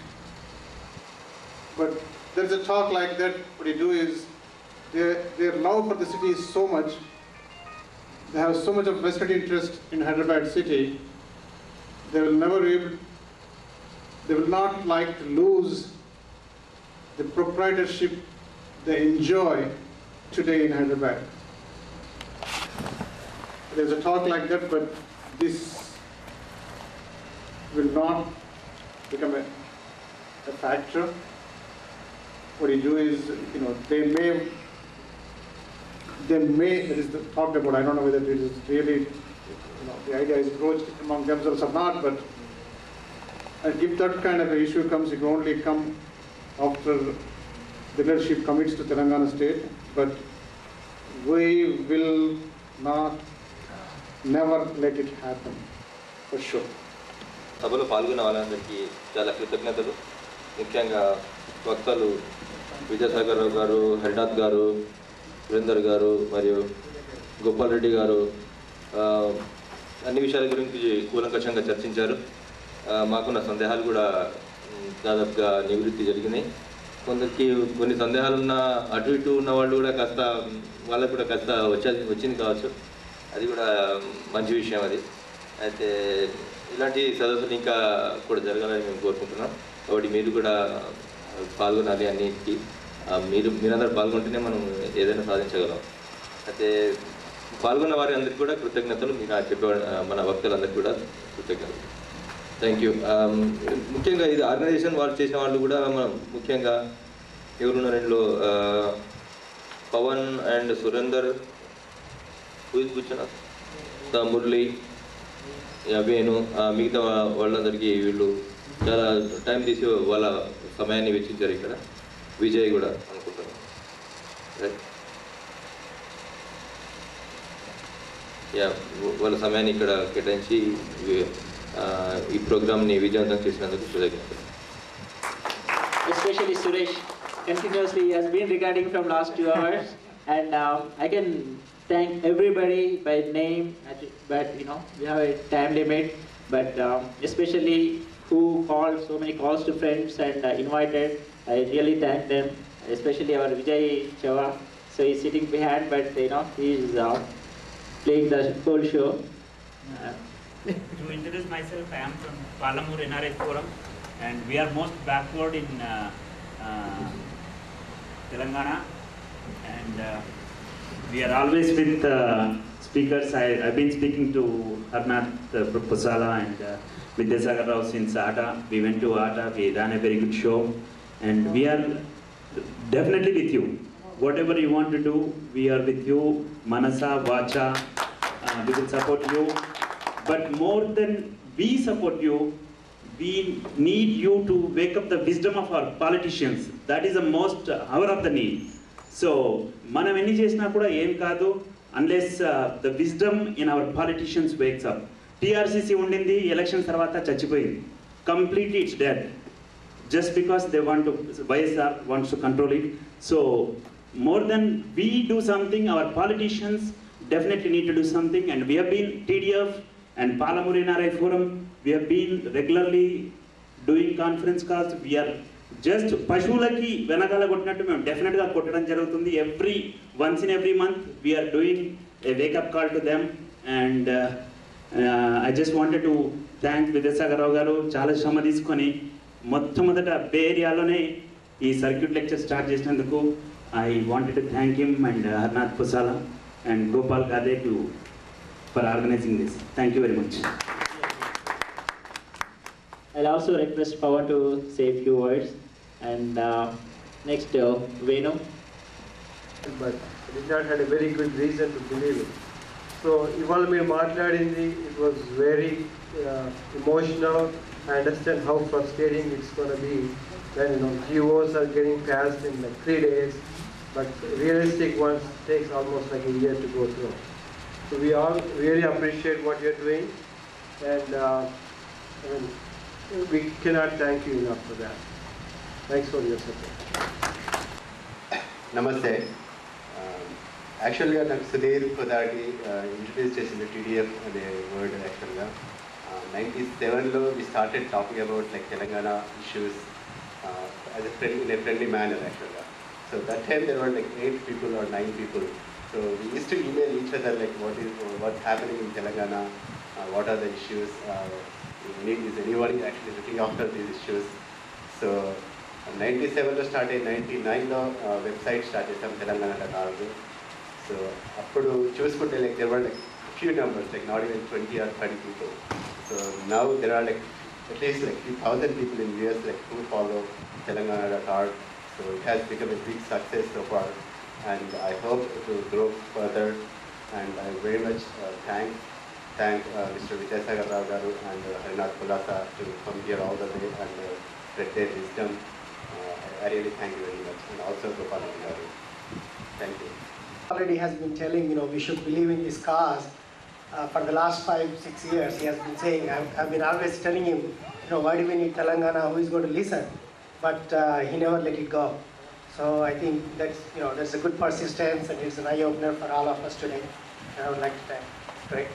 Speaker 2: But there's a talk like that. What you do is their love for the city is so much. They have so much of vested interest in Hyderabad city. They will never be able. They will not like to lose the proprietorship they enjoy today in Hyderabad. There's a talk like that, but this will not become a factor. What you do is, you know, they may, there is the talk about, I don't know whether it is really, you know, the idea is broached among themselves or not, but if that kind of an issue comes, it will only come after the leadership commits to Telangana state, but we will not, never let it happen, for sure.
Speaker 12: సభలో పాల్గొన్న వాళ్ళందరికీ చాలా కృతజ్ఞతలు. ముఖ్యంగా వక్తలు విద్యాసాగర్ రావు గారు, హరినాథ్ గారు, సురేందర్ గారు మరియు గోపాల్ రెడ్డి గారు అన్ని విషయాల గురించి కూలంకషంగా చర్చించారు. మాకున్న సందేహాలు కూడా దాదాపుగా నివృత్తి జరిగినాయి. కొందరికి కొన్ని సందేహాలు ఉన్న అటు ఇటు ఉన్న వాళ్ళు కూడా కాస్త వాళ్ళకు కూడా కాస్త వచ్చింది కావచ్చు. అది కూడా మంచి విషయం అది. అయితే ఇలాంటి సదస్సులు ఇంకా కూడా జరగాలని మేము కోరుకుంటున్నాం. కాబట్టి మీరు కూడా పాల్గొనాలి అన్నిటికీ. మీరందరూ పాల్గొంటేనే మనం ఏదైనా సాధించగలం. అయితే పాల్గొన్న వారి అందరికీ కూడా కృతజ్ఞతలు. మీరు చెప్పే మన వక్తలందరికీ కూడా కృతజ్ఞతలు. Thank you. ముఖ్యంగా ఇది ఆర్గనైజేషన్ వాళ్ళు చేసిన వాళ్ళు కూడా మనం ముఖ్యంగా ఎవరున్నారు ఇందులో పవన్ అండ్ సురేందర్, కూర్చున్న మురళి, వేణు, మిగతా వాళ్ళందరికీ వీళ్ళు చాలా టైం తీసి వాళ్ళ సమయాన్ని వెచ్చించారు. ఇక్కడ విజయ్ కూడా అనుకుంటున్నాను. వాళ్ళ సమయాన్ని ఇక్కడ కేటాయించి ఈ ప్రోగ్రామ్ని విజయవంతం చేసినందుకు కృతజ్ఞతలు.
Speaker 13: Especially Suresh, continuously he has been recording from last 2 hours, and I can thank everybody by name, but you know we have a time limit, but especially who called so many calls to friends and invited. I really thank them, especially our Vijay Chava. So he's sitting behind, but you know he's playing the whole show.
Speaker 14: To introduce myself, I am from Palamur NRI Forum, and we are most backward in Telangana, and we are always with speakers. I've been speaking to Harnath Pusala and Vidyasagar Rao since ATA. We went to ATA, we ran a very good show, and we are definitely with you. Whatever you want to do, we are with you. Manasa, Vacha, we will support you. But more than we support you, we need you to wake up the wisdom of our politicians. That is the most hour of the need. So, మనం ఎన్ని చేసినా కూడా ఏం కాదు unless the wisdom in our politicians wakes up. TRCC ఉండింది, election తర్వాత చచ్చిపోయింది. Completely it's dead. Just because they want to, YSR wants to control it. So, more than we do something, our politicians definitely need to do something, and we have been TDF and Palamur NRI Forum, we have been regularly doing conference calls. We are just పశువులకి వెనకాల కొట్టినట్టు మేము డెఫినెట్గా కొట్టడం జరుగుతుంది. once in every month we are doing a wake up call to them, and I just wanted to thank Vidyasagar Rao garu చాలా శ్రమ తీసుకొని మొట్టమొదట బే ఏరియాలోనే ఈ సర్క్యూట్ లెక్చర్ స్టార్ట్ చేసినందుకు I wanted to thank him and Harnath Pusala and Gopal Gade for organizing this. Thank you very much.
Speaker 13: I'll also request Pawan to say a few words, and next Venu.
Speaker 15: But I did not have a very good reason to believe it. So ఇవాళ మీరు మాట్లాడింది, it was very emotional. I understand how frustrating it's going to be then GOs are getting passed in like 3 days, but realistic ones takes almost like a year to go through. So we all really appreciate what you're doing, and we cannot thank you enough for that. Thanks for your support.
Speaker 16: Namaste. Actually, I'm Sudhir Kodati, introduced in the TDF and the word actually. 97 we started talking about like Telangana issues in a friendly manner actually. So that time there were like 8 people or 9 people. So we used to email each other like what's happening in Telangana, what are the issues, is anyone actually looking after these issues. So 97 started, 99 website started some Telangana.org. So appudu chuskunte like there were like few numbers, like not even 20 or 30 people. So now there are like at least like few thousand people in US like who follow Telangana.org. So it has become a big success so far, and I hope it will grow further. And I very much thank Mr. Vidyasagar Rao Garu and Harinath Kulasa to come here all the way and spread their wisdom. I really thank you very much, and also Gopal Garu. Thank you.
Speaker 17: Already has been telling, we should believe in this cause. For the last 5-6 years, he has been saying, I've been always telling him, why do we need Telangana, who is going to listen? But he never let it go. So I think that's a good persistence, and it's an eye-opener for all of us today. And I would like to thank. Great.